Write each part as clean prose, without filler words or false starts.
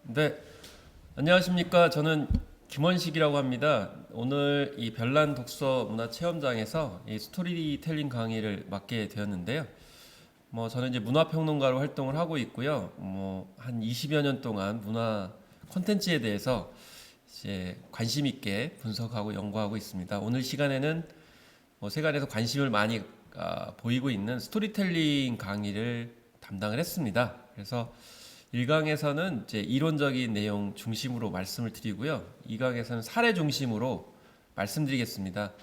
네, 안녕하십니까. 저는 김원식이라고 합니다. 오늘 이 별난 독서 문화 체험장에서 이 스토리텔링 강의를 맡게 되었는데요. 저는 이제 문화평론가로 활동을 하고 있고요. 한 20여 년 동안 문화 콘텐츠에 대해서 이제 관심 있게 분석하고 연구하고 있습니다. 오늘 시간에는 세간에서 관심을 많이 보이고 있는 스토리텔링 강의를 담당을 했습니다. 그래서 1강에서는 이제 이론적인 내용 중심으로 말씀을 드리고요. 2강에서는 사례 중심으로 말씀드리겠습니다.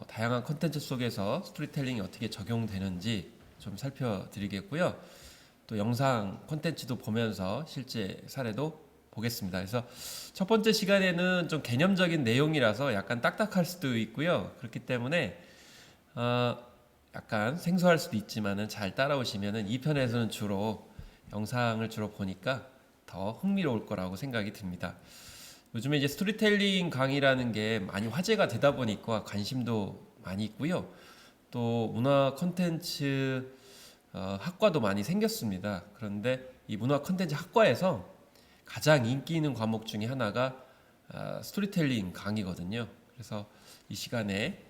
다양한 컨텐츠 속에서 스토리텔링이 어떻게 적용되는지 좀 살펴드리겠고요. 또 영상 컨텐츠도 보면서 실제 사례도 보겠습니다. 그래서 첫 번째 시간에는 좀 개념적인 내용이라서 약간 딱딱할 수도 있고요. 그렇기 때문에 약간 생소할 수도 있지만은 잘 따라오시면은 2편에서는 영상을 주로 보니까 더 흥미로울 거라고 생각이 듭니다. 요즘에 이제 스토리텔링 강의라는 게 많이 화제가 되다 보니까 관심도 많이 있고요. 또 문화 콘텐츠 학과도 많이 생겼습니다. 그런데 이 문화 콘텐츠 학과에서 가장 인기 있는 과목 중에 하나가 스토리텔링 강의거든요. 그래서 이 시간에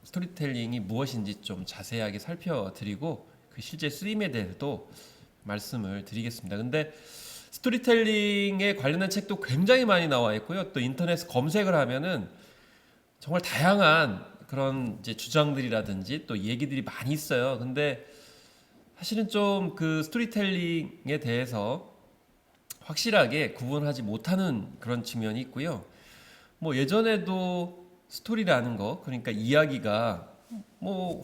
스토리텔링이 무엇인지 좀 자세하게 살펴드리고 그 실제 쓰임에 대해서도 말씀을 드리겠습니다. 근데 스토리텔링에 관련된 책도 굉장히 많이 나와 있고요. 또 인터넷 검색을 하면은 정말 다양한 그런 이제 주장들이라든지 또 얘기들이 많이 있어요. 근데 사실은 좀 그 스토리텔링에 대해서 확실하게 구분하지 못하는 그런 측면이 있고요. 예전에도 스토리라는 거, 그러니까 이야기가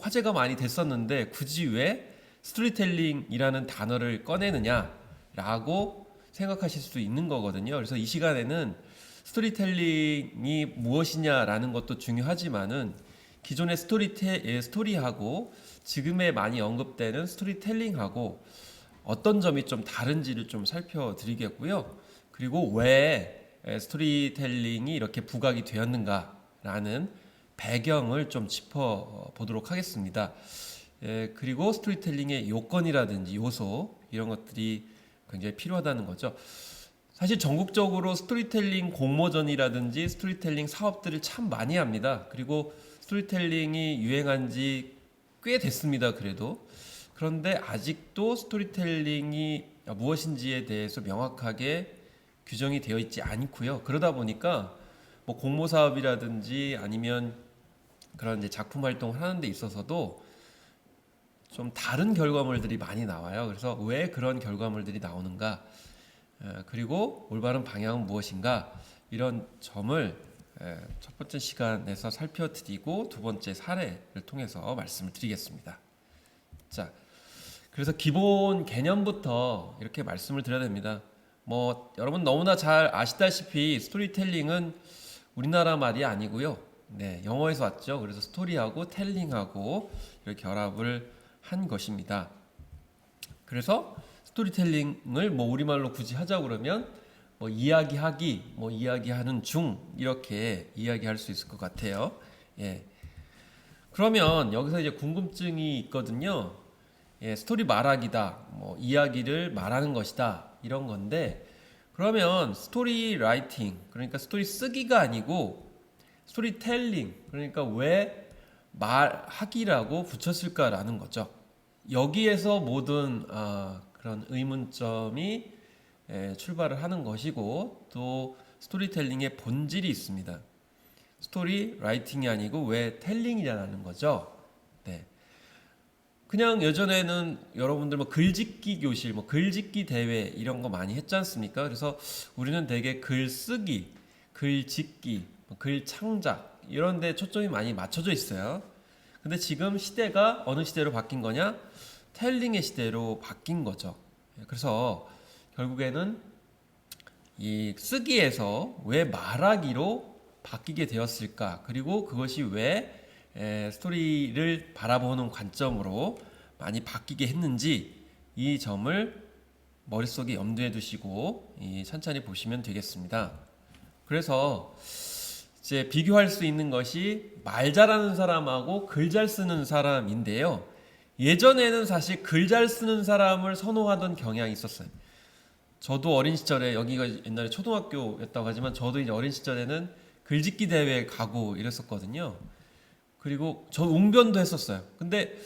화제가 많이 됐었는데 굳이 왜 스토리텔링이라는 단어를 꺼내느냐라고 생각하실 수 있는 거거든요. 그래서 이 시간에는 스토리텔링이 무엇이냐라는 것도 중요하지만은 기존의 스토리하고 지금에 많이 언급되는 스토리텔링하고 어떤 점이 좀 다른지를 좀 살펴드리겠고요. 그리고 왜 스토리텔링이 이렇게 부각이 되었는가라는 배경을 좀 짚어보도록 하겠습니다. 그리고 스토리텔링의 요건이라든지 요소 이런 것들이 굉장히 필요하다는 거죠. 사실 전국적으로 스토리텔링 공모전이라든지 스토리텔링 사업들을 참 많이 합니다. 그리고 스토리텔링이 유행한 지 꽤 됐습니다. 그런데 아직도 스토리텔링이 무엇인지에 대해서 명확하게 규정이 되어 있지 않고요. 그러다 보니까 공모 사업이라든지 아니면 그런 이제 작품 활동을 하는 데 있어서도 좀 다른 결과물들이 많이 나와요. 그래서 왜 그런 결과물들이 나오는가, 그리고 올바른 방향은 무엇인가, 이런 점을 첫 번째 시간에서 살펴드리고 두 번째 사례를 통해서 말씀을 드리겠습니다. 자, 그래서 기본 개념부터 이렇게 말씀을 드려야 됩니다. 여러분 너무나 잘 아시다시피 스토리텔링은 우리나라 말이 아니고요. 네, 영어에서 왔죠. 그래서 스토리하고 텔링하고 이렇게 결합을 한 것입니다. 그래서 스토리텔링을 우리말로 굳이 하자 그러면 이야기하기, 이야기하는 중 이렇게 이야기할 수 있을 것 같아요. 예. 그러면 여기서 이제 궁금증이 있거든요. 예, 스토리 말하기다, 이야기를 말하는 것이다 이런 건데 그러면 스토리 라이팅 그러니까 스토리 쓰기가 아니고 스토리 텔링 그러니까 왜 말하기라고 붙였을까라는 거죠. 여기에서 모든 그런 의문점이 출발을 하는 것이고 또 스토리텔링의 본질이 있습니다. 스토리 라이팅이 아니고 왜 텔링이냐는 거죠. 네. 그냥 예전에는 여러분들 글짓기 교실, 글짓기 대회 이런 거 많이 했지 않습니까? 그래서 우리는 되게 글 쓰기, 글 짓기, 글 창작 이런 데 초점이 많이 맞춰져 있어요. 근데 지금 시대가 어느 시대로 바뀐 거냐? 텔링의 시대로 바뀐 거죠. 그래서 결국에는 이 쓰기에서 왜 말하기로 바뀌게 되었을까? 그리고 그것이 왜 스토리를 바라보는 관점으로 많이 바뀌게 했는지 이 점을 머릿속에 염두에 두시고 천천히 보시면 되겠습니다. 그래서 이제 비교할 수 있는 것이 말 잘하는 사람하고 글 잘 쓰는 사람인데요. 예전에는 사실 글 잘 쓰는 사람을 선호하던 경향이 있었어요. 저도 어린 시절에 여기가 옛날에 초등학교였다고 하지만 저도 이제 어린 시절에는 글짓기 대회 가고 이랬었거든요. 그리고 저 웅변도 했었어요. 근데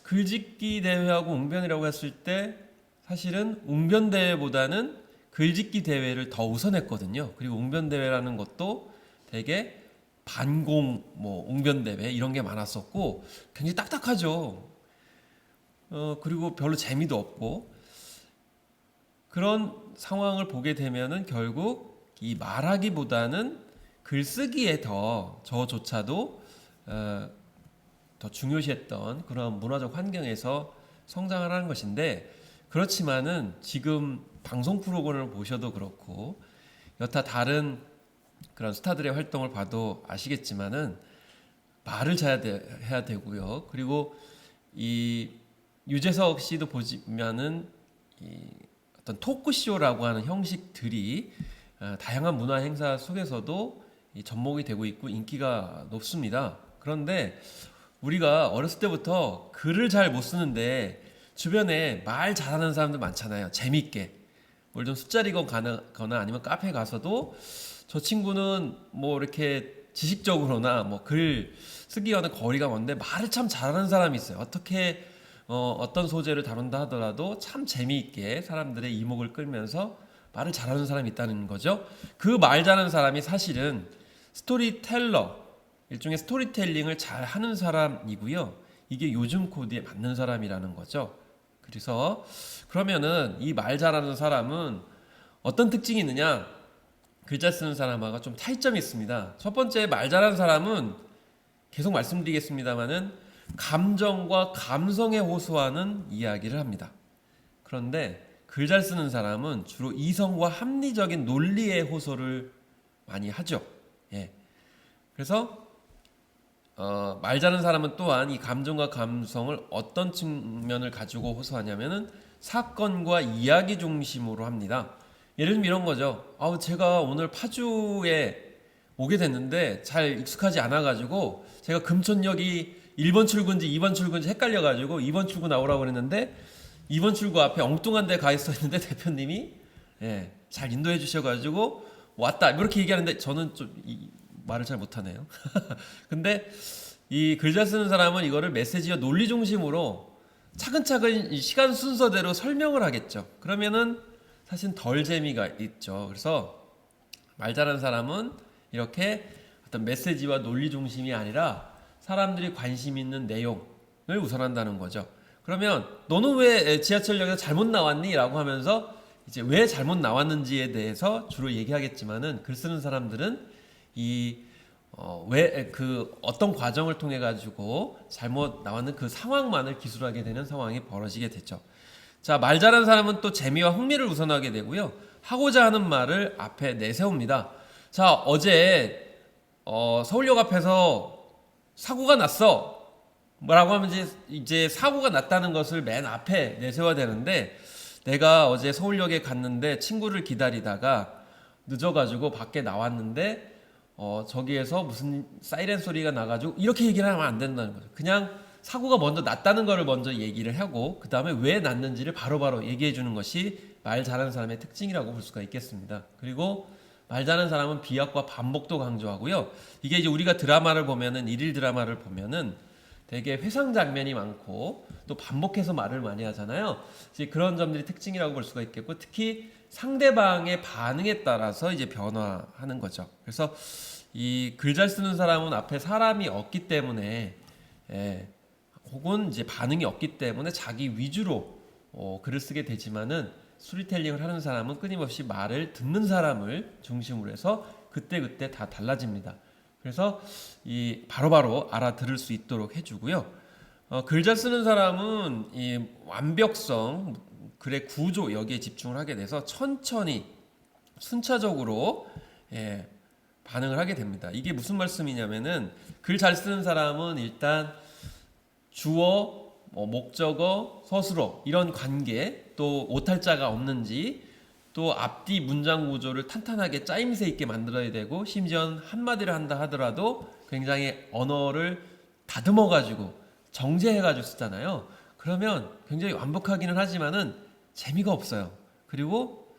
글짓기 대회하고 웅변이라고 했을 때 사실은 웅변 대회보다는 글짓기 대회를 더 우선했거든요. 그리고 웅변 대회라는 것도 되게 반공 뭐 웅변 대회 이런 게 많았었고 굉장히 딱딱하죠. 그리고 별로 재미도 없고 그런 상황을 보게 되면은 결국 이 말하기보다는 글쓰기에 더 저조차도 더 중요시했던 그런 문화적 환경에서 성장을 하는 것인데 그렇지만은 지금 방송 프로그램을 보셔도 그렇고 여타 다른 그런 스타들의 활동을 봐도 아시겠지만은 말을 해야 되고요. 그리고 이 유재석 씨도 보시면은 이 어떤 토크쇼라고 하는 형식들이 다양한 문화 행사 속에서도 이 접목이 되고 있고 인기가 높습니다. 그런데 우리가 어렸을 때부터 글을 잘 못 쓰는데 주변에 말 잘하는 사람들 많잖아요. 재밌게 뭘 좀 숫자리거나 아니면 카페 가서도 저 친구는 뭐 이렇게 지식적으로나 뭐 글 쓰기와는 거리가 먼데 말을 참 잘하는 사람이 있어요. 어떻게 어떤 소재를 다룬다 하더라도 참 재미있게 사람들의 이목을 끌면서 말을 잘하는 사람이 있다는 거죠. 그 말 잘하는 사람이 사실은 스토리텔러, 일종의 스토리텔링을 잘 하는 사람이고요. 이게 요즘 코드에 맞는 사람이라는 거죠. 그래서 그러면은 이 말 잘하는 사람은 어떤 특징이 있느냐? 글자 쓰는 사람하고 좀 차이점이 있습니다. 첫 번째 말 잘하는 사람은 계속 말씀드리겠습니다만은 감정과 감성에 호소하는 이야기를 합니다. 그런데 글 잘 쓰는 사람은 주로 이성과 합리적인 논리에 호소를 많이 하죠. 예. 그래서 말 잘하는 사람은 또한 이 감정과 감성을 어떤 측면을 가지고 호소하냐면은 사건과 이야기 중심으로 합니다. 예를 들면 이런 거죠. 제가 오늘 파주에 오게 됐는데 잘 익숙하지 않아가지고 제가 금천역이 1번 출구인지 2번 출구인지 헷갈려가지고 2번 출구 나오라고 그랬는데 2번 출구 앞에 엉뚱한 데 가 있었는데 대표님이 잘 인도해 주셔가지고 왔다 이렇게 얘기하는데 저는 좀 말을 잘 못하네요. 근데 이 글 잘 쓰는 사람은 이거를 메시지와 논리 중심으로 차근차근 이 시간 순서대로 설명을 하겠죠. 그러면은 사실 덜 재미가 있죠. 그래서 말 잘하는 사람은 이렇게 어떤 메시지와 논리 중심이 아니라 사람들이 관심 있는 내용을 우선한다는 거죠. 그러면 너는 왜 지하철역에서 잘못 나왔니? 라고 하면서 이제 왜 잘못 나왔는지에 대해서 주로 얘기하겠지만은 글 쓰는 사람들은 왜 그 어떤 과정을 통해 가지고 잘못 나왔는 그 상황만을 기술하게 되는 상황이 벌어지게 되죠. 자, 말 잘하는 사람은 또 재미와 흥미를 우선하게 되고요. 하고자 하는 말을 앞에 내세웁니다. 자, 어제 서울역 앞에서 사고가 났어. 뭐라고 하면 이제 사고가 났다는 것을 맨 앞에 내세워야 되는데 내가 어제 서울역에 갔는데 친구를 기다리다가 늦어가지고 밖에 나왔는데 저기에서 무슨 사이렌 소리가 나가지고 이렇게 얘기를 하면 안 된다는 거죠. 그냥 사고가 먼저 났다는 거를 먼저 얘기를 하고 그 다음에 왜 났는지를 바로바로 얘기해 주는 것이 말 잘하는 사람의 특징이라고 볼 수가 있겠습니다. 그리고 말 잘하는 사람은 비약과 반복도 강조하고요. 이게 이제 우리가 드라마를 보면은 일일 드라마를 보면은 되게 회상 장면이 많고 또 반복해서 말을 많이 하잖아요. 이제 그런 점들이 특징이라고 볼 수가 있겠고 특히 상대방의 반응에 따라서 이제 변화하는 거죠. 그래서 이 글 잘 쓰는 사람은 앞에 사람이 없기 때문에 혹은 이제 반응이 없기 때문에 자기 위주로 글을 쓰게 되지만은 스토리텔링을 하는 사람은 끊임없이 말을 듣는 사람을 중심으로 해서 그때그때 다 달라집니다. 그래서 이 바로바로 알아들을 수 있도록 해주고요. 글 잘 쓰는 사람은 이 완벽성, 글의 구조 여기에 집중을 하게 돼서 천천히 순차적으로 반응을 하게 됩니다. 이게 무슨 말씀이냐면은 글 잘 쓰는 사람은 일단 주어, 목적어, 서술어 이런 관계 또 오탈자가 없는지 또 앞뒤 문장 구조를 탄탄하게 짜임새 있게 만들어야 되고 심지어 한마디를 한다 하더라도 굉장히 언어를 다듬어 가지고 정제해 가지고 쓰잖아요. 그러면 굉장히 완벽하기는 하지만은 재미가 없어요. 그리고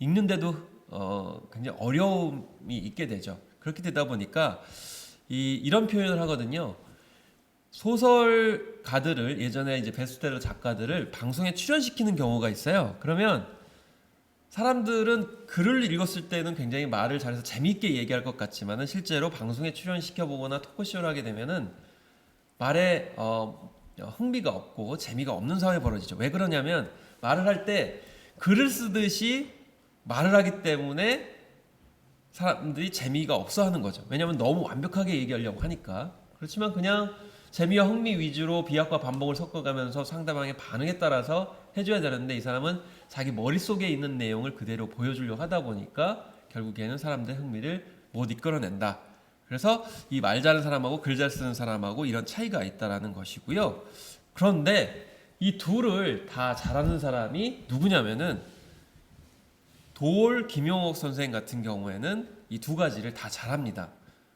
읽는데도 굉장히 어려움이 있게 되죠. 그렇게 되다 보니까 이런 표현을 하거든요. 소설가들을 예전에 이제 베스트셀러 작가들을 방송에 출연시키는 경우가 있어요. 그러면 사람들은 글을 읽었을 때는 굉장히 말을 잘해서 재미있게 얘기할 것 같지만은 실제로 방송에 출연시켜 보거나 토크쇼를 하게 되면은 말에 흥미가 없고 재미가 없는 상황이 벌어지죠. 왜 그러냐면 말을 할 때 글을 쓰듯이 말을 하기 때문에 사람들이 재미가 없어 하는 거죠. 왜냐하면 너무 완벽하게 얘기하려고 하니까. 그렇지만 그냥 재미와 흥미 위주로 비약과 반복을 섞어가면서 상대방의 반응에 따라서 해줘야 되는데 이 사람은 자기 머릿속에 있는 내용을 그대로 보여주려고 하다 보니까 결국에는 사람들의 흥미를 못 이끌어낸다. 그래서 이 말 잘하는 사람하고 글 잘 쓰는 사람하고 이런 차이가 있다라는 것이고요. 그런데 이 둘을 다 잘하는 사람이 누구냐면은 도올 김용옥 선생 같은 경우에는 이 두 가지를 다 잘합니다.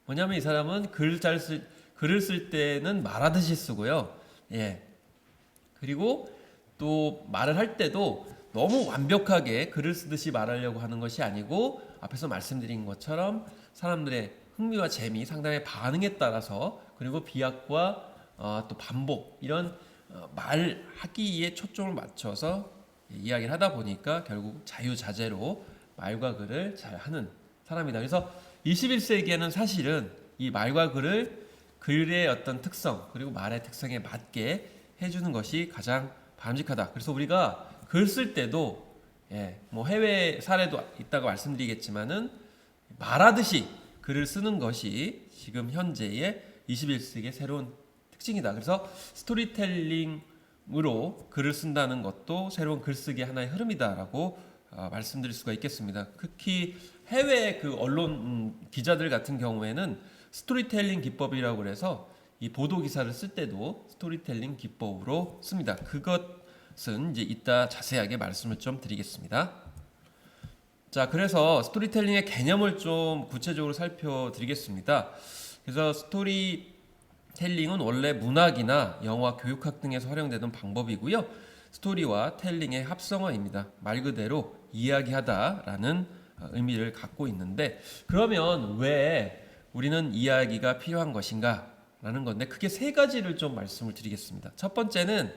뭐냐면 이 사람은 글을 쓸 때는 말하듯이 쓰고요. 예. 그리고 또 말을 할 때도 너무 완벽하게 글을 쓰듯이 말하려고 하는 것이 아니고 앞에서 말씀드린 것처럼 사람들의 흥미와 재미, 상당히 반응에 따라서 그리고 비약과 또 반복 이런 말하기에 초점을 맞춰서 이야기를 하다 보니까 결국 자유자재로 말과 글을 잘 하는 사람이다. 그래서 21세기에는 사실은 이 말과 글의 어떤 특성 그리고 말의 특성에 맞게 해주는 것이 가장 바람직하다. 그래서 우리가 글 쓸 때도 뭐 해외 사례도 있다고 말씀드리겠지만은 말하듯이 글을 쓰는 것이 지금 현재의 21세기의 새로운 특징이다. 그래서 스토리텔링으로 글을 쓴다는 것도 새로운 글쓰기 하나의 흐름이다라고 말씀드릴 수가 있겠습니다. 특히 해외 그 언론 기자들 같은 경우에는 스토리텔링 기법이라고 해서 이 보도 기사를 쓸 때도 스토리텔링 기법으로 씁니다. 그것은 이제 이따 자세하게 말씀을 좀 드리겠습니다. 자, 그래서 스토리텔링의 개념을 좀 구체적으로 살펴드리겠습니다. 그래서 스토리텔링은 원래 문학이나 영화, 교육학 등에서 활용되는 방법이고요. 스토리와 텔링의 합성어입니다. 말 그대로 이야기하다라는 의미를 갖고 있는데 그러면 왜 우리는 이야기가 필요한 것인가? 라는 건데 크게 세 가지를 좀 말씀을 드리겠습니다. 첫 번째는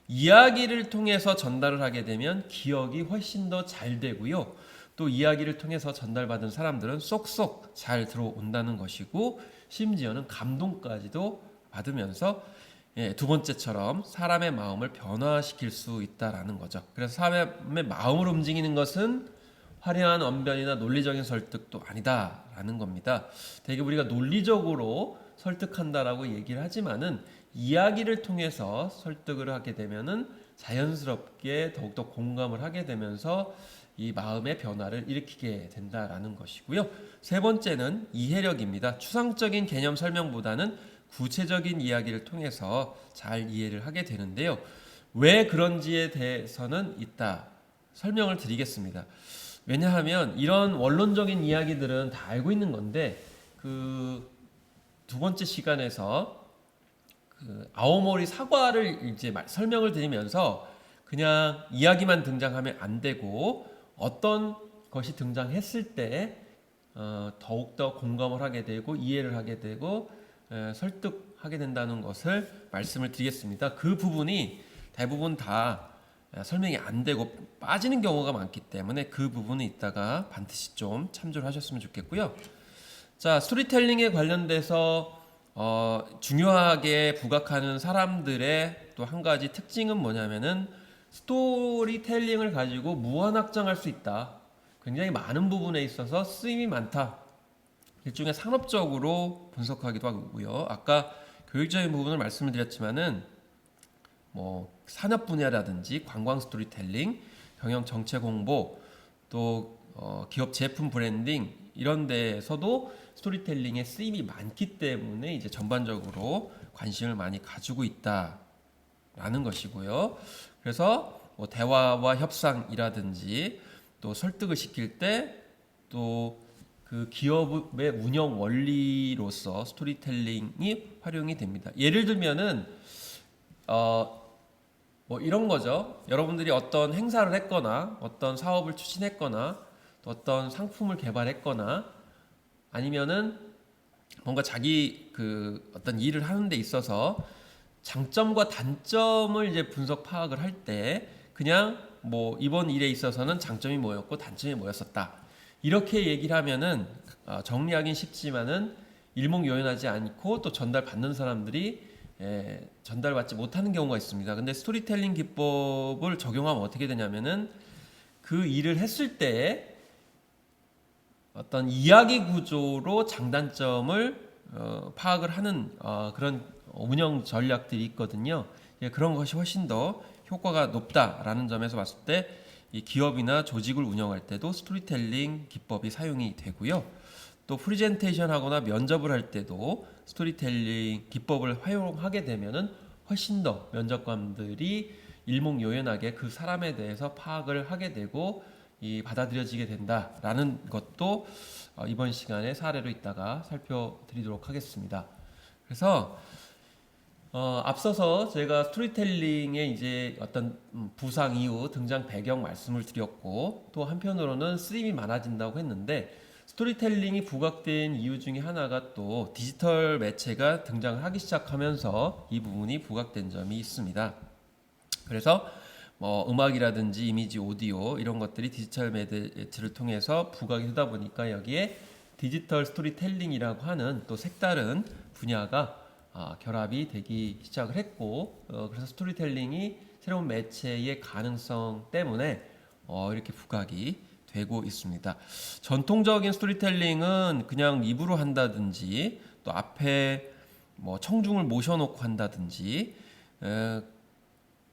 이야기를 통해서 전달을 하게 되면 기억이 훨씬 더 잘 되고요. 또 이야기를 통해서 전달받은 사람들은 쏙쏙 잘 들어온다는 것이고 심지어는 감동까지도 받으면서 두 번째처럼 사람의 마음을 변화시킬 수 있다라는 거죠. 그래서 사람의 마음을 움직이는 것은 화려한 언변이나 논리적인 설득도 아니다라는 겁니다. 되게 우리가 논리적으로 설득한다라고 얘기를 하지만은 이야기를 통해서 설득을 하게 되면은 자연스럽게 더욱더 공감을 하게 되면서 이 마음의 변화를 일으키게 된다라는 것이고요. 세 번째는 이해력입니다. 추상적인 개념 설명보다는 구체적인 이야기를 통해서 잘 이해를 하게 되는데요. 왜 그런지에 대해서는 이따 설명을 드리겠습니다. 왜냐하면 이런 원론적인 이야기들은 다 알고 있는 건데 그 두 번째 시간에서 그 아오모리 사과를 이제 설명을 드리면서 그냥 이야기만 등장하면 안 되고 어떤 것이 등장했을 때 더욱더 공감을 하게 되고 이해를 하게 되고 설득하게 된다는 것을 말씀을 드리겠습니다. 그 부분이 대부분 다 설명이 안 되고 빠지는 경우가 많기 때문에 그 부분은 이따가 반드시 좀 참조를 하셨으면 좋겠고요. 자, 스토리텔링에 관련돼서 중요하게 부각하는 사람들의 또 한 가지 특징은 뭐냐면은 스토리텔링을 가지고 무한확장할 수 있다. 굉장히 많은 부분에 있어서 쓰임이 많다. 일종의 산업적으로 분석하기도 하고요. 아까 교육적인 부분을 말씀을 드렸지만은 뭐 산업 분야라든지 관광 스토리텔링, 경영 정책 홍보, 또 기업 제품 브랜딩 이런 데에서도 스토리텔링의 쓰임이 많기 때문에 이제 전반적으로 관심을 많이 가지고 있다라는 것이고요. 그래서 뭐 대화와 협상이라든지 또 설득을 시킬 때 또 그 기업의 운영 원리로서 스토리텔링이 활용이 됩니다. 예를 들면은 뭐 이런 거죠. 여러분들이 어떤 행사를 했거나 어떤 사업을 추진했거나 또 어떤 상품을 개발했거나 아니면은 뭔가 자기 그 어떤 일을 하는 데 있어서 장점과 단점을 이제 분석 파악을 할 때 그냥 뭐 이번 일에 있어서는 장점이 뭐였고 단점이 뭐였었다. 이렇게 얘기를 하면은 정리하긴 쉽지만은 일목요연하지 않고 또 전달 받는 사람들이 전달받지 못하는 경우가 있습니다. 근데 스토리텔링 기법을 적용하면 어떻게 되냐면은 그 일을 했을 때 어떤 이야기 구조로 장단점을 파악을 하는 그런 운영 전략들이 있거든요. 그런 것이 훨씬 더 효과가 높다라는 점에서 봤을 때 이 기업이나 조직을 운영할 때도 스토리텔링 기법이 사용이 되고요. 또 프리젠테이션 하거나 면접을 할 때도 스토리텔링 기법을 활용하게 되면은 훨씬 더 면접관들이 일목요연하게 그 사람에 대해서 파악을 하게 되고 받아들여지게 된다라는 것도 이번 시간에 사례로 이따가 살펴드리도록 하겠습니다. 그래서 앞서서 제가 스토리텔링의 이제 어떤 부상 이후 등장 배경 말씀을 드렸고 또 한편으로는 쓰임이 많아진다고 했는데 스토리텔링이 부각된 이유 중에 하나가 또 디지털 매체가 등장을 하기 시작하면서 이 부분이 부각된 점이 있습니다. 그래서 뭐 음악이라든지 이미지, 오디오 이런 것들이 디지털 매체를 통해서 부각이 되다 보니까 여기에 디지털 스토리텔링이라고 하는 또 색다른 분야가 결합이 되기 시작을 했고 그래서 스토리텔링이 새로운 매체의 가능성 때문에 이렇게 부각이 되고 있습니다. 전통적인 스토리텔링은 그냥 입으로 한다든지 또 앞에 뭐 청중을 모셔놓고 한다든지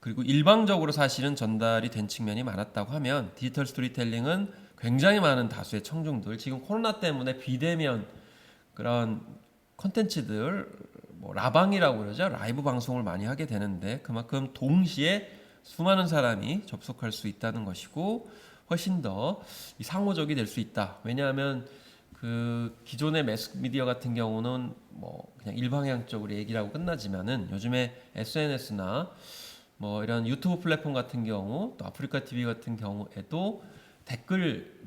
그리고 일방적으로 사실은 전달이 된 측면이 많았다고 하면 디지털 스토리텔링은 굉장히 많은 다수의 청중들 지금 코로나 때문에 비대면 그런 컨텐츠들 뭐 라방이라고 그러죠. 라이브 방송을 많이 하게 되는데 그만큼 동시에 수많은 사람이 접속할 수 있다는 것이고 훨씬 더 상호적이 될 수 있다. 왜냐하면 그 기존의 매스미디어 같은 경우는 뭐 그냥 일방향적으로 얘기를 하고 끝나지만은 요즘에 SNS나 뭐 이런 유튜브 플랫폼 같은 경우 또 아프리카 TV 같은 경우에도 댓글을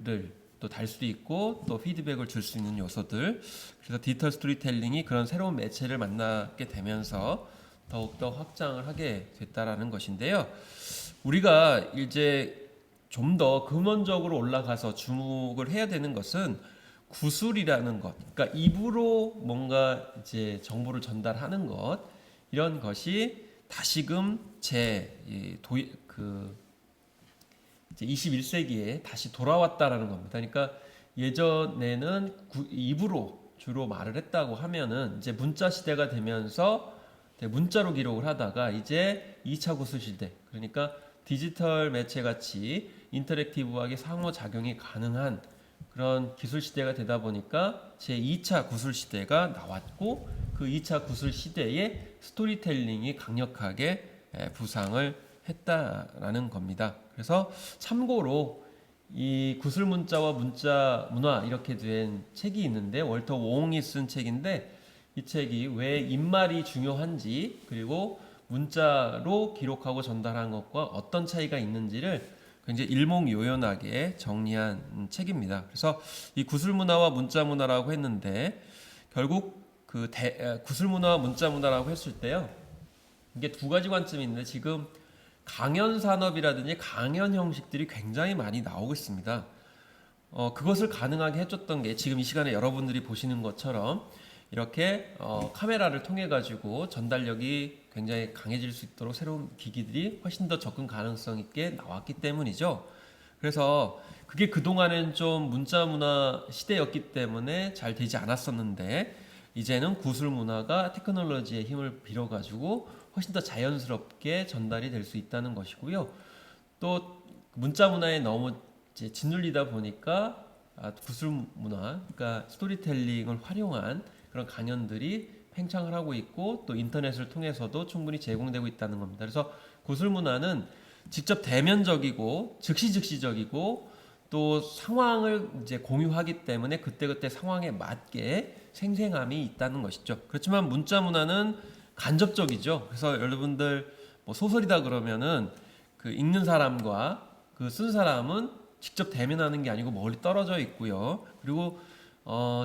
또 달 수도 있고 또 피드백을 줄 수 있는 요소들 그래서 디지털 스토리텔링이 그런 새로운 매체를 만나게 되면서 더욱더 확장을 하게 됐다라는 것인데요. 우리가 이제 좀 더 근원적으로 올라가서 주목을 해야 되는 것은 구술이라는 것, 그러니까 입으로 뭔가 이제 정보를 전달하는 것 이런 것이 다시금 이제 21세기에 다시 돌아왔다라는 겁니다. 그러니까 예전에는 입으로 주로 말을 했다고 하면은 이제 문자 시대가 되면서 문자로 기록을 하다가 이제 2차 구술 시대, 그러니까 디지털 매체 같이 인터랙티브하게 상호작용이 가능한 그런 기술 시대가 되다 보니까 제 2차 구술 시대가 나왔고 그 2차 구술 시대에 스토리텔링이 강력하게 부상을 했다라는 겁니다. 그래서 참고로 이 구술 문자와 문자 문화 이렇게 된 책이 있는데 월터 웡이 쓴 책인데 이 책이 왜 입말이 중요한지 그리고 문자로 기록하고 전달한 것과 어떤 차이가 있는지를 굉장히 일목요연하게 정리한 책입니다. 그래서 이 구술 문화와 문자 문화라고 했는데 결국 구술 문화와 문자 문화라고 했을 때요. 이게 두 가지 관점이 있는데 지금 강연 산업이라든지 강연 형식들이 굉장히 많이 나오고 있습니다. 그것을 가능하게 해줬던 게 지금 이 시간에 여러분들이 보시는 것처럼 이렇게 카메라를 통해 가지고 전달력이 굉장히 강해질 수 있도록 새로운 기기들이 훨씬 더 접근 가능성 있게 나왔기 때문이죠. 그래서 그게 그동안은 좀 문자 문화 시대였기 때문에 잘 되지 않았었는데 이제는 구술 문화가 테크놀로지의 힘을 빌어 가지고 훨씬 더 자연스럽게 전달이 될 수 있다는 것이고요. 또 문자 문화에 너무 이제 짓눌리다 보니까 구술 문화, 그러니까 스토리텔링을 활용한 그런 강연들이 팽창을 하고 있고 또 인터넷을 통해서도 충분히 제공되고 있다는 겁니다. 그래서 구술 문화는 직접 대면적이고 즉시적이고 또 상황을 이제 공유하기 때문에 그때그때 상황에 맞게 생생함이 있다는 것이죠. 그렇지만 문자 문화는 간접적이죠. 그래서 여러분들 뭐 소설이다 그러면은 그 읽는 사람과 그 쓴 사람은 직접 대면하는 게 아니고 멀리 떨어져 있고요. 그리고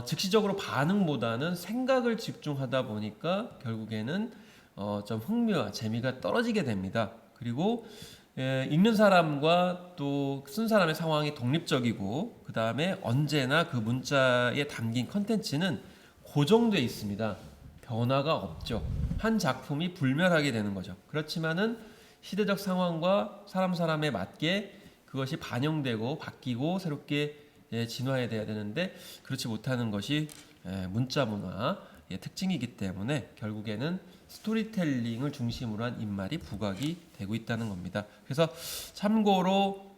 즉시적으로 반응보다는 생각을 집중하다 보니까 결국에는 좀 흥미와 재미가 떨어지게 됩니다. 그리고 읽는 사람과 또 쓴 사람의 상황이 독립적이고 그 다음에 언제나 그 문자에 담긴 컨텐츠는 고정돼 있습니다. 변화가 없죠. 한 작품이 불멸하게 되는 거죠. 그렇지만은 시대적 상황과 사람에 맞게 그것이 반영되고 바뀌고 새롭게 진화해야 되는데 그렇지 못하는 것이 문자 문화의 특징이기 때문에 결국에는 스토리텔링을 중심으로 한 입말이 부각이 되고 있다는 겁니다. 그래서 참고로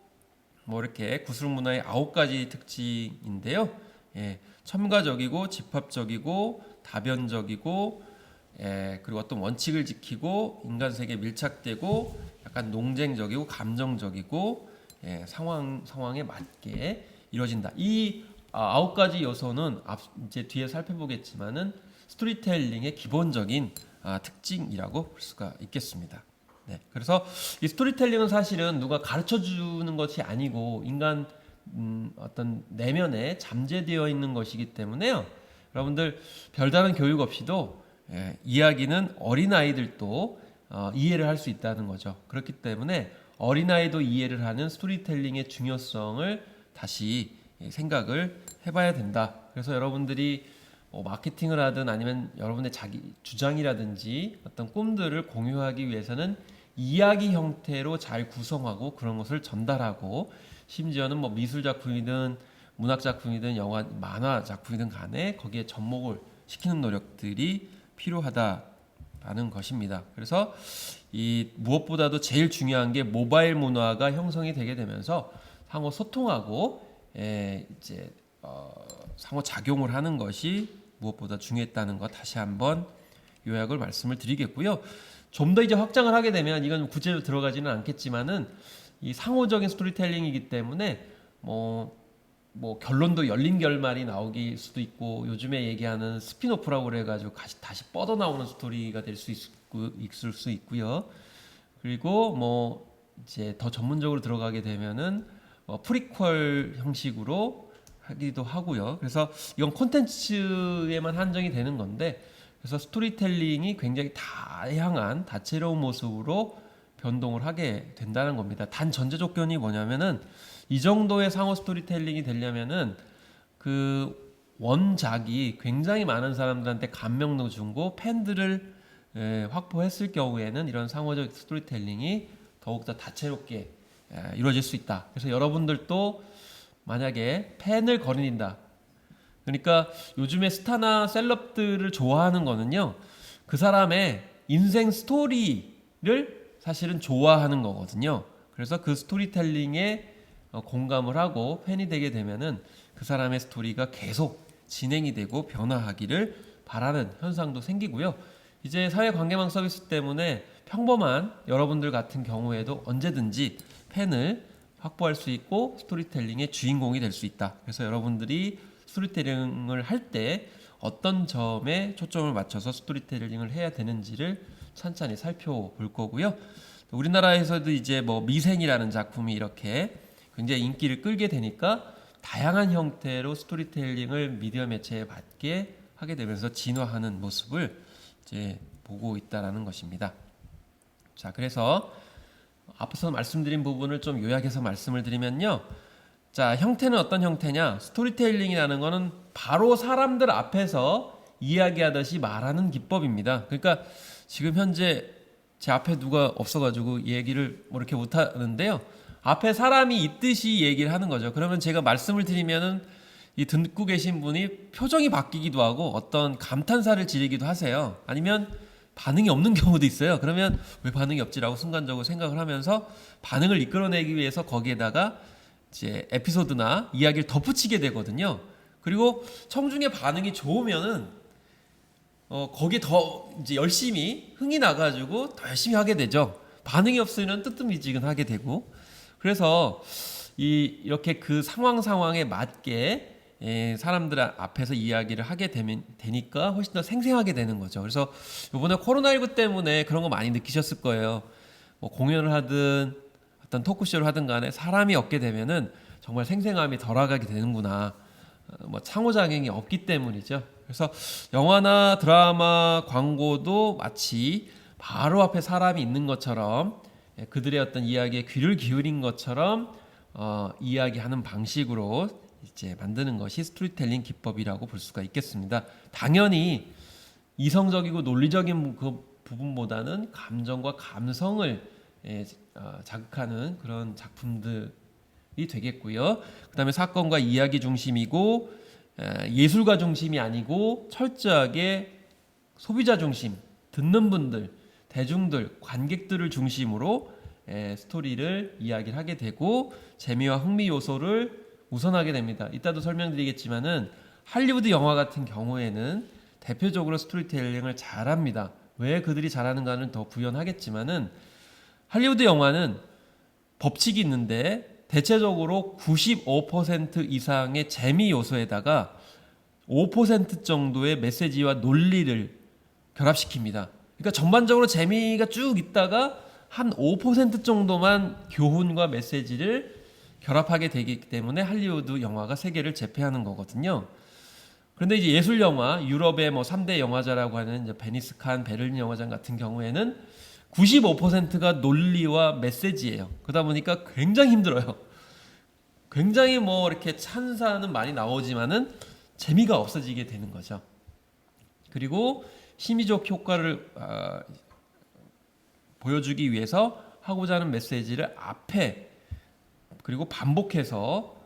뭐 이렇게 구슬 문화의 9가지 특징인데요. 첨가적이고 집합적이고 다변적이고 그리고 어떤 원칙을 지키고 인간 세계에 밀착되고 약간 농쟁적이고 감정적이고 상황에 맞게 이루어진다. 이 9가지 요소는 이제 뒤에 살펴보겠지만은 스토리텔링의 기본적인 특징이라고 볼 수가 있겠습니다. 네, 그래서 이 스토리텔링은 사실은 누가 가르쳐 주는 것이 아니고 인간 어떤 내면에 잠재되어 있는 것이기 때문에요. 여러분들 별다른 교육 없이도 이야기는 어린아이들도 이해를 할 수 있다는 거죠. 그렇기 때문에 어린아이도 이해를 하는 스토리텔링의 중요성을 다시 생각을 해봐야 된다. 그래서 여러분들이 마케팅을 하든 아니면 여러분의 자기 주장이라든지 어떤 꿈들을 공유하기 위해서는 이야기 형태로 잘 구성하고 그런 것을 전달하고 심지어는 뭐 미술 작품이든 문학 작품이든 영화, 만화 작품이든 간에 거기에 접목을 시키는 노력들이 필요하다라는 것입니다. 그래서 이 무엇보다도 제일 중요한 게 모바일 문화가 형성이 되게 되면서 상호 소통하고 이제 상호 작용을 하는 것이 무엇보다 중요했다는 것 다시 한번 요약을 말씀을 드리겠고요. 좀 더 이제 확장을 하게 되면 이건 구체적으로 들어가지는 않겠지만은 이 상호적인 스토리텔링이기 때문에 뭐 결론도 열린 결말이 나오기 수도 있고 요즘에 얘기하는 스피노프라고 그래가지고 다시 뻗어 나오는 스토리가 될 수 있을 수 있고요. 그리고 뭐 이제 더 전문적으로 들어가게 되면은 프리퀄 형식으로 하기도 하고요. 그래서 이건 콘텐츠에만 한정이 되는 건데 그래서 스토리텔링이 굉장히 다양한 다채로운 모습으로 변동을 하게 된다는 겁니다. 단 전제 조건이 뭐냐면은 이 정도의 상호 스토리텔링이 되려면은 그 원작이 굉장히 많은 사람들한테 감명도 주고 팬들을 확보했을 경우에는 이런 상호적 스토리텔링이 더욱더 다채롭게 이루어질 수 있다. 그래서 여러분들도 만약에 팬을 거느린다. 그러니까 요즘에 스타나 셀럽들을 좋아하는 거는요. 그 사람의 인생 스토리를 사실은 좋아하는 거거든요. 그래서 그 스토리텔링에 공감을 하고 팬이 되게 되면은 그 사람의 스토리가 계속 진행이 되고 변화하기를 바라는 현상도 생기고요. 이제 사회관계망 서비스 때문에 평범한 여러분들 같은 경우에도 언제든지 팬을 확보할 수 있고 스토리텔링의 주인공이 될 수 있다. 그래서 여러분들이 스토리텔링을 할 때 어떤 점에 초점을 맞춰서 스토리텔링을 해야 되는지를 찬찬히 살펴볼 거고요. 우리나라에서도 이제 뭐 미생이라는 작품이 이렇게 굉장히 인기를 끌게 되니까 다양한 형태로 스토리텔링을 미디어 매체에 받게 하게 되면서 진화하는 모습을 이제 보고 있다라는 것입니다. 자, 그래서 앞서 말씀드린 부분을 좀 요약해서 말씀을 드리면요. 자, 형태는 어떤 형태냐? 스토리텔링이라는 거는 바로 사람들 앞에서 이야기하듯이 말하는 기법입니다. 그러니까 지금 현재 제 앞에 누가 없어가지고 얘기를 뭐 이렇게 못하는데요. 앞에 사람이 있듯이 얘기를 하는 거죠. 그러면 제가 말씀을 드리면은 이 듣고 계신 분이 표정이 바뀌기도 하고 어떤 감탄사를 지르기도 하세요. 아니면 반응이 없는 경우도 있어요. 그러면 왜 반응이 없지라고 순간적으로 생각을 하면서 반응을 이끌어내기 위해서 거기에다가 이제 에피소드나 이야기를 덧붙이게 되거든요. 그리고 청중의 반응이 좋으면은 거기에 더 이제 열심히 흥이 나가지고 더 열심히 하게 되죠. 반응이 없으면 뜨뜻미지근하게 되고. 그래서 이렇게 그 상황에 맞게 사람들 앞에서 이야기를 하게 되니까 훨씬 더 생생하게 되는 거죠. 그래서 이번에 코로나19 때문에 그런 거 많이 느끼셨을 거예요. 뭐 공연을 하든 어떤 토크쇼를 하든 간에 사람이 없게 되면은 정말 생생함이 덜어가게 되는구나. 뭐 상호작용이 없기 때문이죠. 그래서 영화나 드라마, 광고도 마치 바로 앞에 사람이 있는 것처럼 그들의 어떤 이야기에 귀를 기울인 것처럼 이야기하는 방식으로 이제 만드는 것이 스토리텔링 기법이라고 볼 수가 있겠습니다. 당연히 이성적이고 논리적인 그 부분보다는 감정과 감성을 자극하는 그런 작품들이 되겠고요. 그 다음에 사건과 이야기 중심이고 예술가 중심이 아니고 철저하게 소비자 중심, 듣는 분들, 대중들, 관객들을 중심으로 스토리를 이야기를 하게 되고 재미와 흥미 요소를 우선하게 됩니다. 이따도 설명드리겠지만은 할리우드 영화 같은 경우에는 대표적으로 스토리텔링을 잘합니다. 왜 그들이 잘하는가는 더 부연하겠지만은 할리우드 영화는 법칙이 있는데 대체적으로 95% 이상의 재미 요소에다가 5% 정도의 메시지와 논리를 결합시킵니다. 그러니까 전반적으로 재미가 쭉 있다가 한 5% 정도만 교훈과 메시지를 결합하게 되기 때문에 할리우드 영화가 세계를 제패하는 거거든요. 그런데 이제 예술 영화, 유럽의 뭐 3대 영화제라고 하는 이제 베니스 칸, 베를린 영화제 같은 경우에는 95%가 논리와 메시지예요. 그러다 보니까 굉장히 힘들어요. 굉장히 뭐 이렇게 찬사는 많이 나오지만은 재미가 없어지게 되는 거죠. 그리고 심리적 효과를 보여주기 위해서 하고자 하는 메시지를 앞에 그리고 반복해서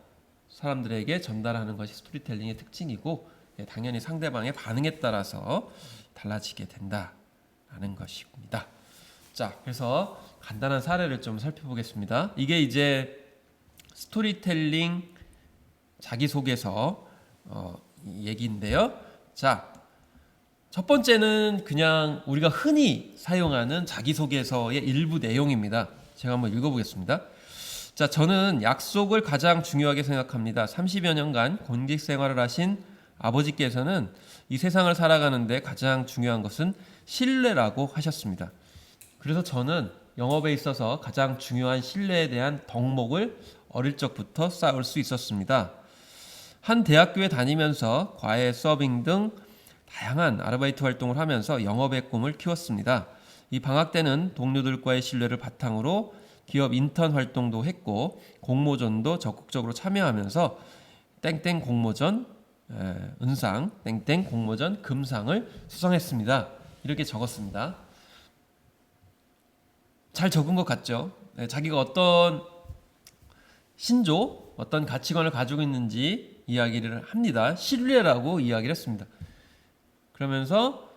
사람들에게 전달하는 것이 스토리텔링의 특징이고 당연히 상대방의 반응에 따라서 달라지게 된다라는 것입니다. 자, 그래서 간단한 사례를 좀 살펴보겠습니다. 이게 이제 스토리텔링 자기소개서 얘기인데요. 자, 첫 번째는 그냥 우리가 흔히 사용하는 자기소개서의 일부 내용입니다. 제가 한번 읽어보겠습니다. 자, 저는 약속을 가장 중요하게 생각합니다. 30여 년간 공직 생활을 하신 아버지께서는 이 세상을 살아가는데 가장 중요한 것은 신뢰라고 하셨습니다. 그래서 저는 영업에 있어서 가장 중요한 신뢰에 대한 덕목을 어릴 적부터 쌓을 수 있었습니다. 한 대학교에 다니면서 과외, 서빙 등 다양한 아르바이트 활동을 하면서 영업의 꿈을 키웠습니다. 이 방학 때는 동료들과의 신뢰를 바탕으로 기업 인턴 활동도 했고 공모전도 적극적으로 참여하면서 땡땡 공모전 은상, 땡땡 공모전 금상을 수상했습니다. 이렇게 적었습니다. 잘 적은 것 같죠? 자기가 어떤 신조, 어떤 가치관을 가지고 있는지 이야기를 합니다. 신뢰라고 이야기를 했습니다. 그러면서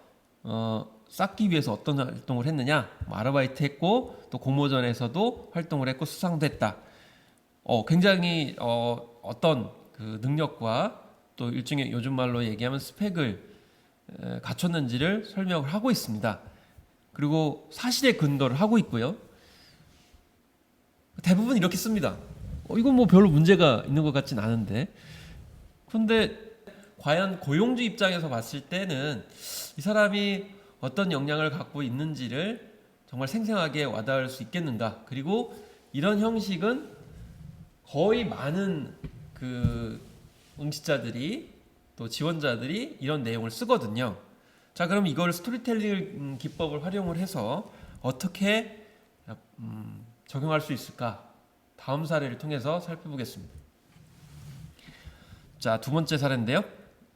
쌓기 위해서 어떤 활동을 했느냐? 아르바이트 했고 또 공모전에서도 활동을 했고 수상도 했다. 굉장히 어떤 그 능력과 또 일종의 요즘 말로 얘기하면 스펙을 갖췄는지를 설명을 하고 있습니다. 그리고 사실에 근거를 하고 있고요. 대부분 이렇게 씁니다. 이건 뭐 별로 문제가 있는 것 같진 않은데. 그런데 과연 고용주 입장에서 봤을 때는 이 사람이 어떤 역량을 갖고 있는지를 정말 생생하게 와닿을 수 있겠는가. 그리고 이런 형식은 거의 많은 그 응시자들이 또 지원자들이 이런 내용을 쓰거든요. 자, 그럼 이걸 스토리텔링 기법을 활용을 해서 어떻게 적용할 수 있을까? 다음 사례를 통해서 살펴보겠습니다. 자, 두 번째 사례인데요.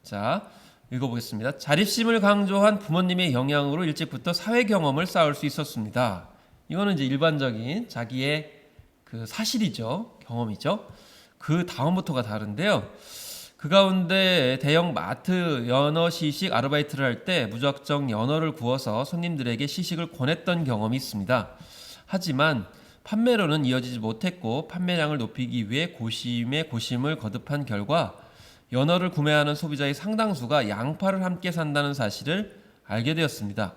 자, 읽어보겠습니다. 자립심을 강조한 부모님의 영향으로 일찍부터 사회 경험을 쌓을 수 있었습니다. 이거는 이제 일반적인 자기의 그 사실이죠. 경험이죠. 그 다음부터가 다른데요. 그 가운데 대형 마트 연어 시식 아르바이트를 할 때 무작정 연어를 구워서 손님들에게 시식을 권했던 경험이 있습니다. 하지만 판매로는 이어지지 못했고 판매량을 높이기 위해 고심에 고심을 거듭한 결과 연어를 구매하는 소비자의 상당수가 양파를 함께 산다는 사실을 알게 되었습니다.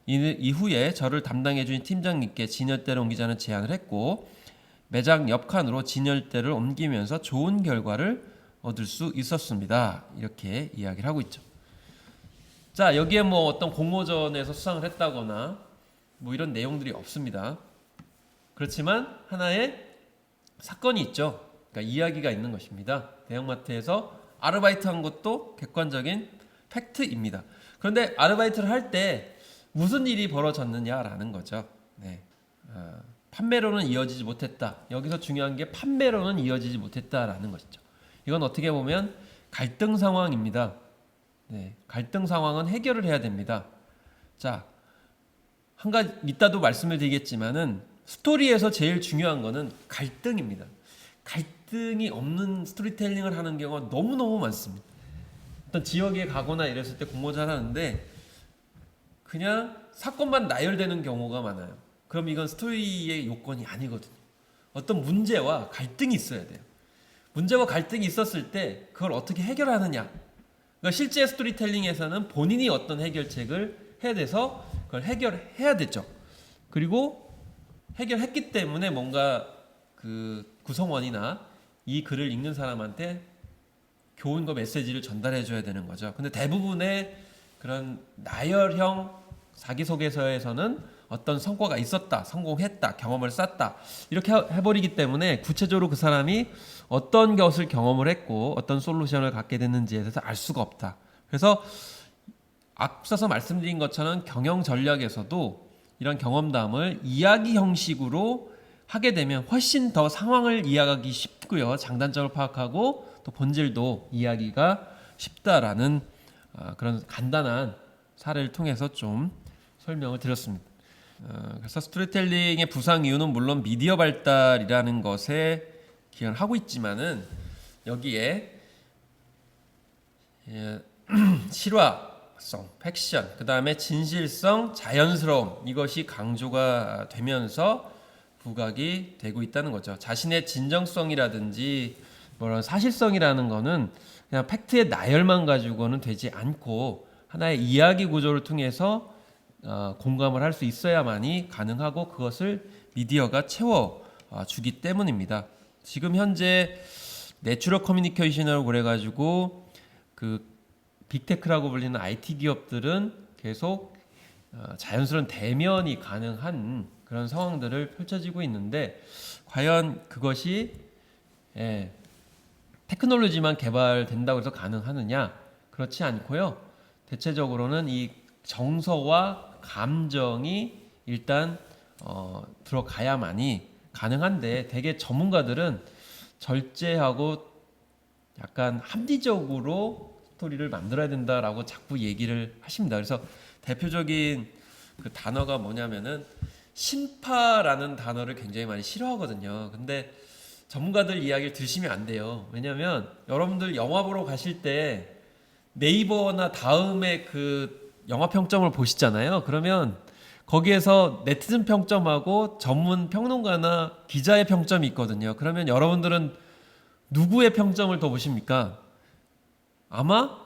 이후에 저를 담당해준 팀장님께 진열대를 옮기자는 제안을 했고 매장 옆 칸으로 진열대를 옮기면서 좋은 결과를 얻을 수 있었습니다. 이렇게 이야기를 하고 있죠. 자, 여기에 뭐 어떤 공모전에서 수상을 했다거나 뭐 이런 내용들이 없습니다. 그렇지만 하나의 사건이 있죠. 그러니까 이야기가 있는 것입니다. 대형마트에서 아르바이트한 것도 객관적인 팩트입니다. 그런데 아르바이트를 할 때 무슨 일이 벌어졌느냐라는 거죠. 네. 판매로는 이어지지 못했다. 여기서 중요한 게 판매로는 이어지지 못했다라는 것이죠. 이건 어떻게 보면 갈등 상황입니다. 네. 갈등 상황은 해결을 해야 됩니다. 자, 한 가지 이따도 말씀을 드리겠지만은 스토리에서 제일 중요한 거는 갈등입니다. 갈등이 없는 스토리텔링을 하는 경우가 너무너무 많습니다. 어떤 지역에 가거나 이랬을 때 공모전 하는데 그냥 사건만 나열되는 경우가 많아요. 그럼 이건 스토리의 요건이 아니거든요. 어떤 문제와 갈등이 있어야 돼요. 문제와 갈등이 있었을 때 그걸 어떻게 해결하느냐. 그러니까 실제 스토리텔링에서는 본인이 어떤 해결책을 해야 돼서 그걸 해결해야 되죠. 그리고 해결했기 때문에 뭔가 그 구성원이나 이 글을 읽는 사람한테 교훈과 메시지를 전달해 줘야 되는 거죠. 근데 대부분의 그런 나열형 자기소개서에서는 어떤 성과가 있었다, 성공했다, 경험을 쌓았다 이렇게 해버리기 때문에 구체적으로 그 사람이 어떤 것을 경험을 했고 어떤 솔루션을 갖게 됐는지에 대해서 알 수가 없다. 그래서 앞서서 말씀드린 것처럼 경영 전략에서도 이런 경험담을 이야기 형식으로 하게 되면 훨씬 더 상황을 이해하기 쉽고요. 장단점을 파악하고 또 본질도 이해하기가 쉽다라는 그런 간단한 사례를 통해서 좀 설명을 드렸습니다. 그래서 스토리텔링의 부상 이유는 물론 미디어 발달이라는 것에 기여를 하고 있지만은 여기에 실화성, 팩션, 그 다음에 진실성, 자연스러움 이것이 강조가 되면서 부각이 되고 있다는 거죠. 자신의 진정성이라든지 뭐런 사실성이라는 거는 그냥 팩트의 나열만 가지고는 되지 않고 하나의 이야기 구조를 통해서 공감을 할 수 있어야만이 가능하고 그것을 미디어가 채워주기 때문입니다. 지금 현재 내추럴 커뮤니케이션이라고 그래가지고 그 빅테크라고 불리는 IT 기업들은 계속 자연스러운 대면이 가능한 그런 상황들을 펼쳐지고 있는데 과연 그것이 테크놀로지만 개발된다고 해서 가능하느냐? 그렇지 않고요. 대체적으로는 이 정서와 감정이 일단 들어가야만이 가능한데 되게 전문가들은 절제하고 약간 합리적으로 스토리를 만들어야 된다라고 자꾸 얘기를 하십니다. 그래서 대표적인 그 단어가 뭐냐면은 신파라는 단어를 굉장히 많이 싫어하거든요. 근데 전문가들 이야기를 들으시면 안 돼요. 왜냐면 여러분들 영화 보러 가실 때 네이버나 다음에 그 영화 평점을 보시잖아요. 그러면 거기에서 네티즌 평점하고 전문 평론가나 기자의 평점이 있거든요. 그러면 여러분들은 누구의 평점을 더 보십니까? 아마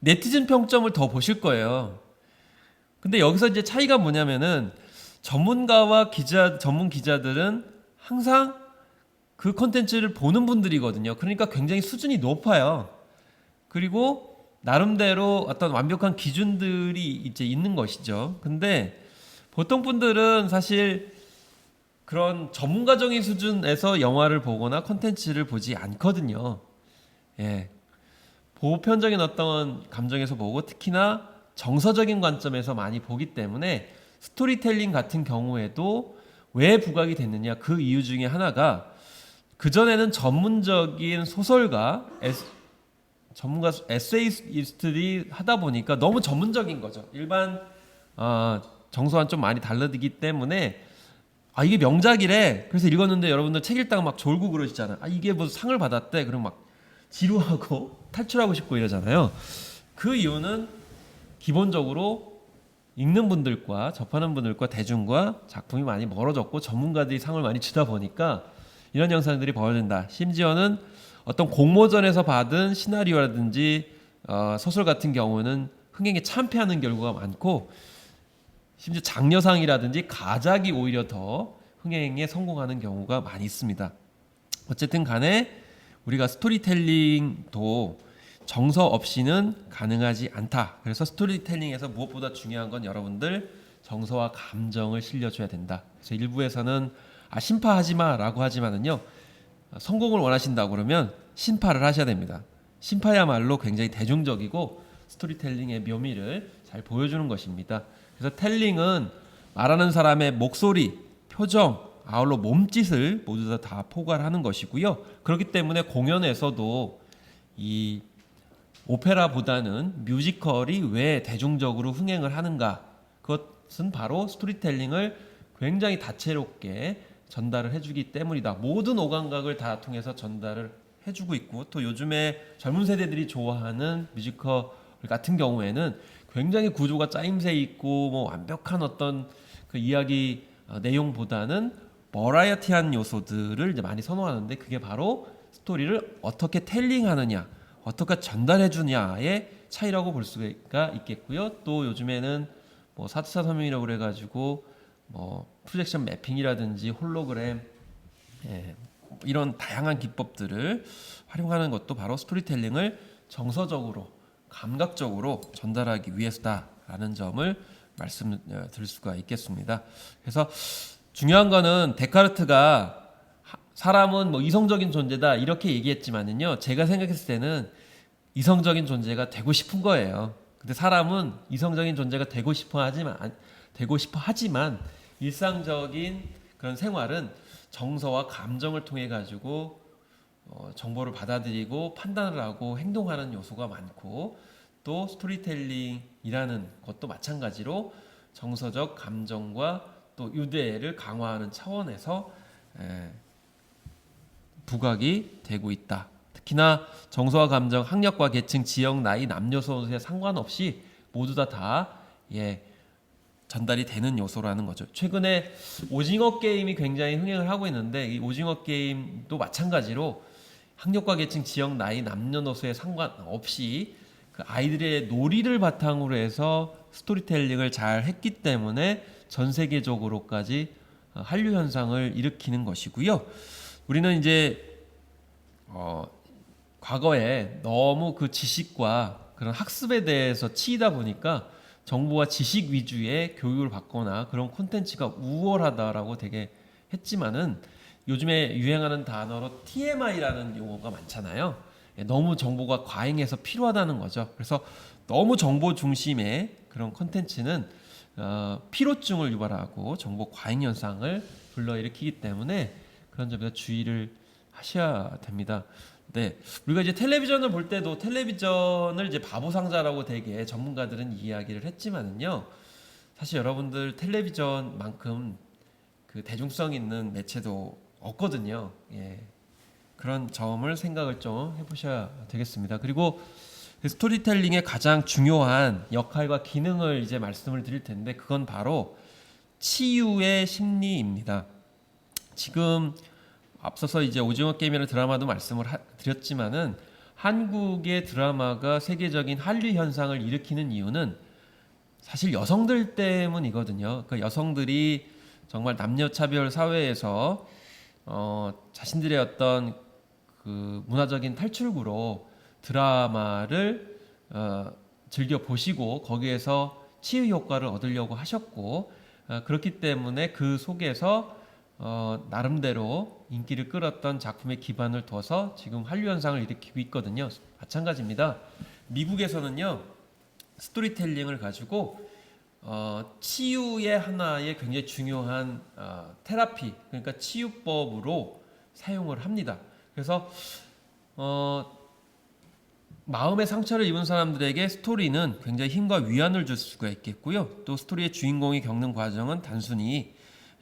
네티즌 평점을 더 보실 거예요. 근데 여기서 이제 차이가 뭐냐면은 전문가와 전문 기자들은 항상 그 콘텐츠를 보는 분들이거든요. 그러니까 굉장히 수준이 높아요. 그리고 나름대로 어떤 완벽한 기준들이 이제 있는 것이죠. 근데 보통 분들은 사실 그런 전문가적인 수준에서 영화를 보거나 콘텐츠를 보지 않거든요. 보편적인 어떤 감정에서 보고 특히나 정서적인 관점에서 많이 보기 때문에 스토리텔링 같은 경우에도 왜 부각이 됐느냐 그 이유 중에 하나가 그전에는 전문적인 소설가 전문가 에세이스트들이 하다 보니까 너무 전문적인 거죠. 일반 정서와는 좀 많이 다르기 때문에 이게 명작이래. 그래서 읽었는데 여러분들 책 읽다가 막 졸고 그러시잖아요. 이게 뭐 상을 받았대. 그럼 막 지루하고 탈출하고 싶고 이러잖아요. 그 이유는 기본적으로 읽는 분들과 접하는 분들과 대중과 작품이 많이 멀어졌고 전문가들이 상을 많이 주다 보니까 이런 현상들이 벌어진다. 심지어는 어떤 공모전에서 받은 시나리오라든지 소설 같은 경우는 흥행에 참패하는 결과가 많고 심지어 장려상이라든지 가작이 오히려 더 흥행에 성공하는 경우가 많이 있습니다. 어쨌든 간에 우리가 스토리텔링도 정서 없이는 가능하지 않다. 그래서 스토리텔링에서 무엇보다 중요한 건 여러분들 정서와 감정을 실려줘야 된다. 그래서 일부에서는 심파하지 마라고 하지만은요, 성공을 원하신다고 그러면 심파를 하셔야 됩니다. 심파야말로 굉장히 대중적이고 스토리텔링의 묘미를 잘 보여주는 것입니다. 그래서 텔링은 말하는 사람의 목소리, 표정, 아울러 몸짓을 모두 다 포괄하는 것이고요. 그렇기 때문에 공연에서도 이 오페라보다는 뮤지컬이 왜 대중적으로 흥행을 하는가? 그것은 바로 스토리텔링을 굉장히 다채롭게 전달을 해주기 때문이다. 모든 오감각을 다 통해서 전달을 해주고 있고, 또 요즘에 젊은 세대들이 좋아하는 뮤지컬 같은 경우에는 굉장히 구조가 짜임새 있고 뭐 완벽한 어떤 그 이야기 내용보다는 버라이어티한 요소들을 이제 많이 선호하는데, 그게 바로 스토리를 어떻게 텔링하느냐, 어떻게 전달해주냐의 차이라고 볼 수가 있겠고요. 또 요즘에는 뭐 4차 선명이라고 그래가지고 뭐 프로젝션 매핑이라든지 홀로그램, 이런 다양한 기법들을 활용하는 것도 바로 스토리텔링을 정서적으로 감각적으로 전달하기 위해서다라는 점을 말씀드릴 수가 있겠습니다. 그래서 중요한 거는 데카르트가 사람은 뭐 이성적인 존재다 이렇게 얘기했지만은요, 제가 생각했을 때는 이성적인 존재가 되고 싶은 거예요. 근데 사람은 이성적인 존재가 되고 싶어 하지만 일상적인 그런 생활은 정서와 감정을 통해 가지고 정보를 받아들이고 판단을 하고 행동하는 요소가 많고, 또 스토리텔링이라는 것도 마찬가지로 정서적 감정과 또 유대를 강화하는 차원에서 부각이 되고 있다. 특히나 정서와 감정, 학력과 계층, 지역, 나이, 남녀소에 상관없이 모두 다 전달이 되는 요소라는 거죠. 최근에 오징어 게임이 굉장히 흥행을 하고 있는데, 이 오징어 게임도 마찬가지로 학력과 계층, 지역, 나이, 남녀노소에 상관없이 그 아이들의 놀이를 바탕으로 해서 스토리텔링을 잘 했기 때문에 전 세계적으로까지 한류 현상을 일으키는 것이고요. 우리는 이제 과거에 너무 그 지식과 그런 학습에 대해서 치이다 보니까 정보와 지식 위주의 교육을 받거나 그런 콘텐츠가 우월하다라고 되게 했지만은, 요즘에 유행하는 단어로 TMI라는 용어가 많잖아요. 너무 정보가 과잉해서 필요하다는 거죠. 그래서 너무 정보 중심의 그런 콘텐츠는 피로증을 유발하고 정보 과잉 현상을 불러일으키기 때문에 그런 점에서 주의를 하셔야 됩니다. 네, 우리가 이제 텔레비전을 볼 때도 텔레비전을 이제 바보 상자라고 되게 전문가들은 이야기를 했지만은요, 사실 여러분들 텔레비전만큼 그 대중성 있는 매체도 없거든요. 그런 점을 생각을 좀 해보셔야 되겠습니다. 그리고 스토리텔링의 가장 중요한 역할과 기능을 이제 말씀을 드릴 텐데, 그건 바로 치유의 심리입니다. 지금 앞서서 이제 오징어 게임이라는 드라마도 말씀을 드렸지만은, 한국의 드라마가 세계적인 한류 현상을 일으키는 이유는 사실 여성들 때문이거든요. 그 여성들이 정말 남녀차별 사회에서 자신들의 어떤 그 문화적인 탈출구로 드라마를 즐겨 보시고 거기에서 치유 효과를 얻으려고 하셨고, 그렇기 때문에 그 속에서 나름대로 인기를 끌었던 작품의 기반을 둬서 지금 한류 현상을 일으키고 있거든요. 마찬가지입니다. 미국에서는요, 스토리텔링을 가지고 치유의 하나의 굉장히 중요한 테라피, 그러니까 치유법으로 사용을 합니다. 그래서 마음의 상처를 입은 사람들에게 스토리는 굉장히 힘과 위안을 줄 수가 있겠고요. 또 스토리의 주인공이 겪는 과정은 단순히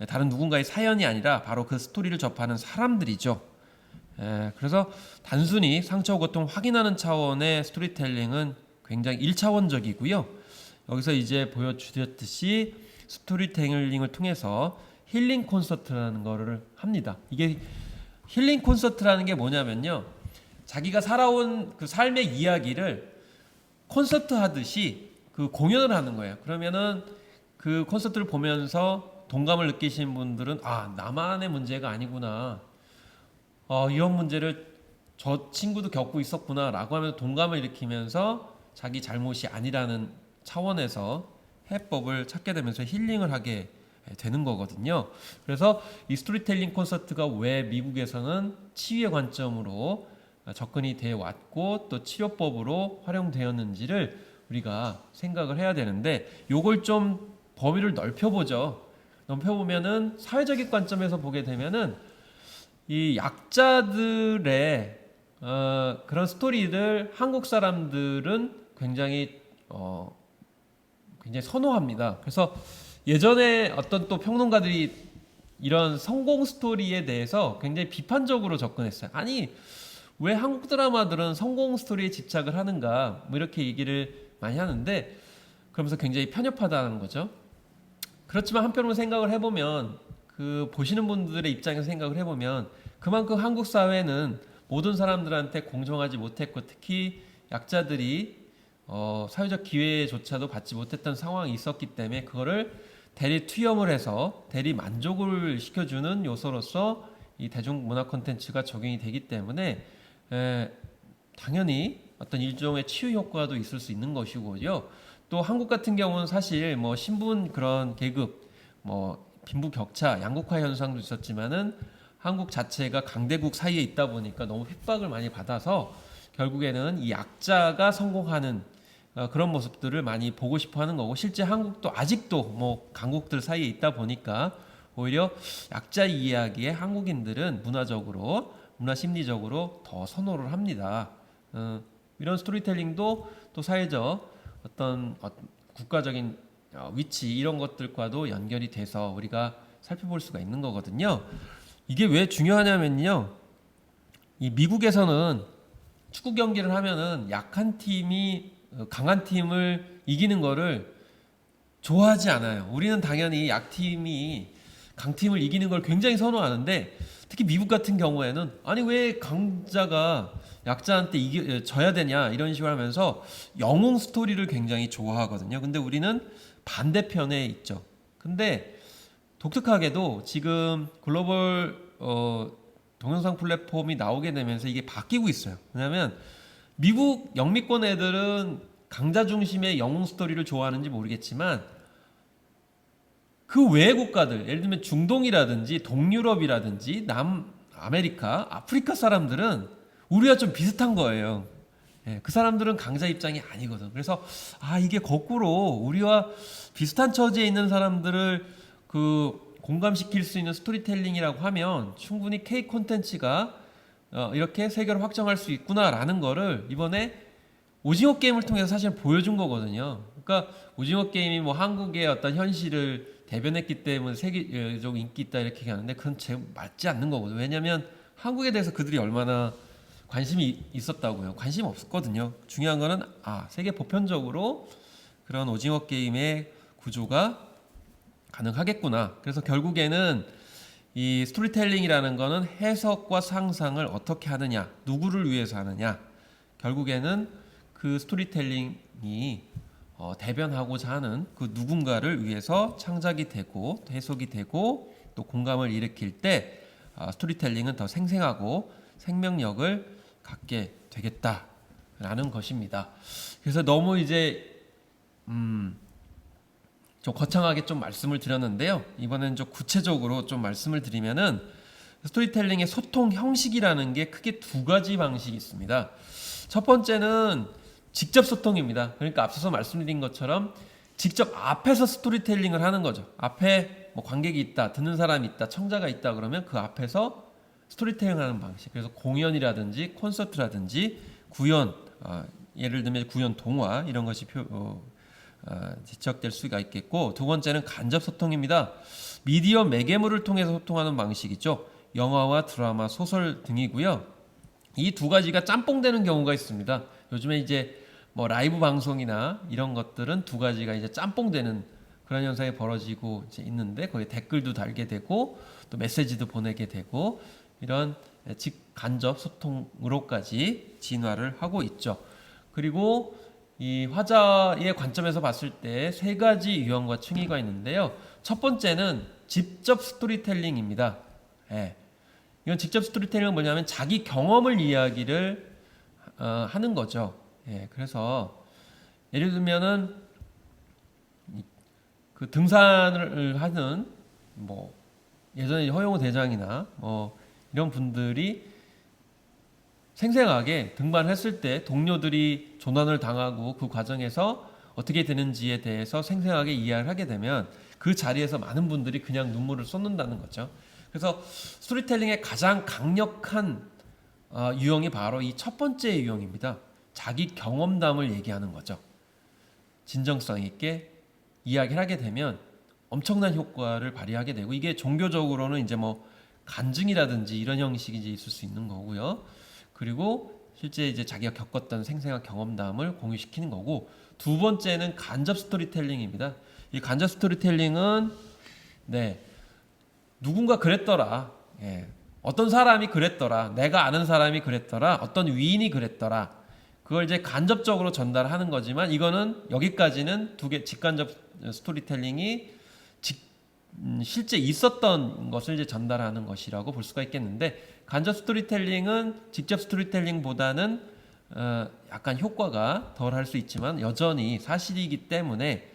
다른 누군가의 사연이 아니라 바로 그 스토리를 접하는 사람들이죠. 그래서 단순히 상처와 고통 확인하는 차원의 스토리텔링은 굉장히 1차원적이고요. 여기서 이제 보여주셨듯이 스토리텔링을 통해서 힐링 콘서트라는 거를 합니다. 이게 힐링 콘서트라는 게 뭐냐면요, 자기가 살아온 그 삶의 이야기를 콘서트 하듯이 그 공연을 하는 거예요. 그러면은 그 콘서트를 보면서 동감을 느끼시는 분들은 나만의 문제가 아니구나, 이런 문제를 저 친구도 겪고 있었구나 라고 하면서 동감을 일으키면서 자기 잘못이 아니라는 차원에서 해법을 찾게 되면서 힐링을 하게 되는 거거든요. 그래서 이 스토리텔링 콘서트가 왜 미국에서는 치유의 관점으로 접근이 되어 왔고 또 치료법으로 활용되었는지를 우리가 생각을 해야 되는데, 요걸 좀 범위를 넓혀보죠. 넓혀보면은 사회적인 관점에서 보게 되면은 이 약자들의 그런 스토리들 한국 사람들은 굉장히 선호합니다. 그래서 예전에 어떤 또 평론가들이 이런 성공 스토리에 대해서 굉장히 비판적으로 접근했어요. 아니, 왜 한국 드라마들은 성공 스토리에 집착을 하는가, 뭐 이렇게 얘기를 많이 하는데, 그러면서 굉장히 편협하다는 거죠. 그렇지만 한편으로 생각을 해보면, 그 보시는 분들의 입장에서 생각을 해보면 그만큼 한국 사회는 모든 사람들한테 공정하지 못했고, 특히 약자들이 사회적 기회조차도 받지 못했던 상황이 있었기 때문에 그거를 대리 투영을 해서 대리 만족을 시켜주는 요소로서 이 대중문화 콘텐츠가 적용이 되기 때문에 당연히 어떤 일종의 치유 효과도 있을 수 있는 것이고요. 또 한국 같은 경우는 사실 뭐 신분 그런 계급, 뭐 빈부격차, 양극화 현상도 있었지만은 한국 자체가 강대국 사이에 있다 보니까 너무 핍박을 많이 받아서 결국에는 이 약자가 성공하는 그런 모습들을 많이 보고 싶어 하는 거고, 실제 한국도 아직도 뭐 강국들 사이에 있다 보니까 오히려 약자 이야기에 한국인들은 문화 심리적으로 더 선호를 합니다. 이런 스토리텔링도 또 사회적 어떤 국가적인 위치 이런 것들과도 연결이 돼서 우리가 살펴볼 수가 있는 거거든요. 이게 왜 중요하냐면요, 이 미국에서는 축구 경기를 하면은 약한 팀이 강한 팀을 이기는 거를 좋아하지 않아요. 우리는 당연히 약팀이 강팀을 이기는 걸 굉장히 선호하는데, 특히 미국 같은 경우에는 아니 왜 강자가 약자한테 져야 되냐 이런 식으로 하면서 영웅 스토리를 굉장히 좋아하거든요. 근데 우리는 반대편에 있죠. 근데 독특하게도 지금 글로벌 동영상 플랫폼이 나오게 되면서 이게 바뀌고 있어요. 왜냐하면 미국 영미권 애들은 강자 중심의 영웅 스토리를 좋아하는지 모르겠지만 그 외의 국가들, 예를 들면 중동이라든지 동유럽이라든지 남아메리카, 아프리카 사람들은 우리와 좀 비슷한 거예요. 그 사람들은 강자 입장이 아니거든. 그래서 이게 거꾸로 우리와 비슷한 처지에 있는 사람들을 공감시킬 수 있는 스토리텔링이라고 하면 충분히 K 콘텐츠가 이렇게 세계로 확장할 수 있구나라는 거를 이번에 오징어 게임을 통해서 사실 보여준 거거든요. 그러니까 오징어 게임이 뭐 한국의 어떤 현실을 대변했기 때문에 세계적 인기 있다 이렇게 얘기하는데 그건 맞지 않는 거거든요. 왜냐하면 한국에 대해서 그들이 얼마나 관심이 있었다고요? 관심 없었거든요. 중요한 거는 세계 보편적으로 그런 오징어 게임의 구조가 가능하겠구나. 그래서 결국에는 이 스토리텔링이라는 거는 해석과 상상을 어떻게 하느냐, 누구를 위해서 하느냐. 결국에는 그 스토리텔링이 대변하고자 하는 그 누군가를 위해서 창작이 되고 해석이 되고 또 공감을 일으킬 때 스토리텔링은 더 생생하고 생명력을 갖게 되겠다라는 것입니다. 그래서 너무 이제 좀 거창하게 좀 말씀을 드렸는데요. 이번엔 좀 구체적으로 좀 말씀을 드리면은 스토리텔링의 소통 형식이라는 게 크게 두 가지 방식이 있습니다. 첫 번째는 직접 소통입니다. 그러니까 앞서서 말씀드린 것처럼 직접 앞에서 스토리텔링을 하는 거죠. 앞에 뭐 관객이 있다, 듣는 사람이 있다, 청자가 있다 그러면 그 앞에서 스토리텔링 하는 방식. 그래서 공연이라든지 콘서트라든지 구연, 예를 들면 구연 동화 이런 것이 지적될 수가 있겠고, 두 번째는 간접 소통입니다. 미디어 매개물을 통해서 소통하는 방식이죠. 영화와 드라마, 소설 등이고요. 이 두 가지가 짬뽕되는 경우가 있습니다. 요즘에 이제 뭐 라이브 방송이나 이런 것들은 두 가지가 이제 짬뽕되는 그런 현상이 벌어지고 이제 있는데, 거기에 댓글도 달게 되고 또 메시지도 보내게 되고 이런 간접 소통으로까지 진화를 하고 있죠. 그리고 이 화자의 관점에서 봤을 때 세 가지 유형과 층위가 있는데요. 첫 번째는 직접 스토리텔링입니다. 이건 직접 스토리텔링은 뭐냐면 자기 경험을 이야기를 하는 거죠. 그래서 예를 들면은 그 등산을 하는 뭐 예전에 허용호 대장이나 뭐 이런 분들이 생생하게 등반했을 때 동료들이 조난을 당하고 그 과정에서 어떻게 되는지에 대해서 생생하게 이해를 하게 되면 그 자리에서 많은 분들이 그냥 눈물을 쏟는다는 거죠. 그래서 스토리텔링의 가장 강력한 유형이 바로 이 첫 번째 유형입니다. 자기 경험담을 얘기하는 거죠. 진정성 있게 이야기를 하게 되면 엄청난 효과를 발휘하게 되고, 이게 종교적으로는 이제 뭐 간증이라든지 이런 형식이 이제 있을 수 있는 거고요. 그리고 실제 이제 자기가 겪었던 생생한 경험담을 공유시키는 거고, 두 번째는 간접 스토리텔링입니다. 이 간접 스토리텔링은 누군가 그랬더라. 어떤 사람이 그랬더라. 내가 아는 사람이 그랬더라. 어떤 위인이 그랬더라. 그걸 이제 간접적으로 전달하는 거지만, 이거는 여기까지는 두 개 직간접 스토리텔링이 실제 있었던 것을 이제 전달하는 것이라고 볼 수가 있겠는데, 간접 스토리텔링은 직접 스토리텔링보다는 약간 효과가 덜 할 수 있지만 여전히 사실이기 때문에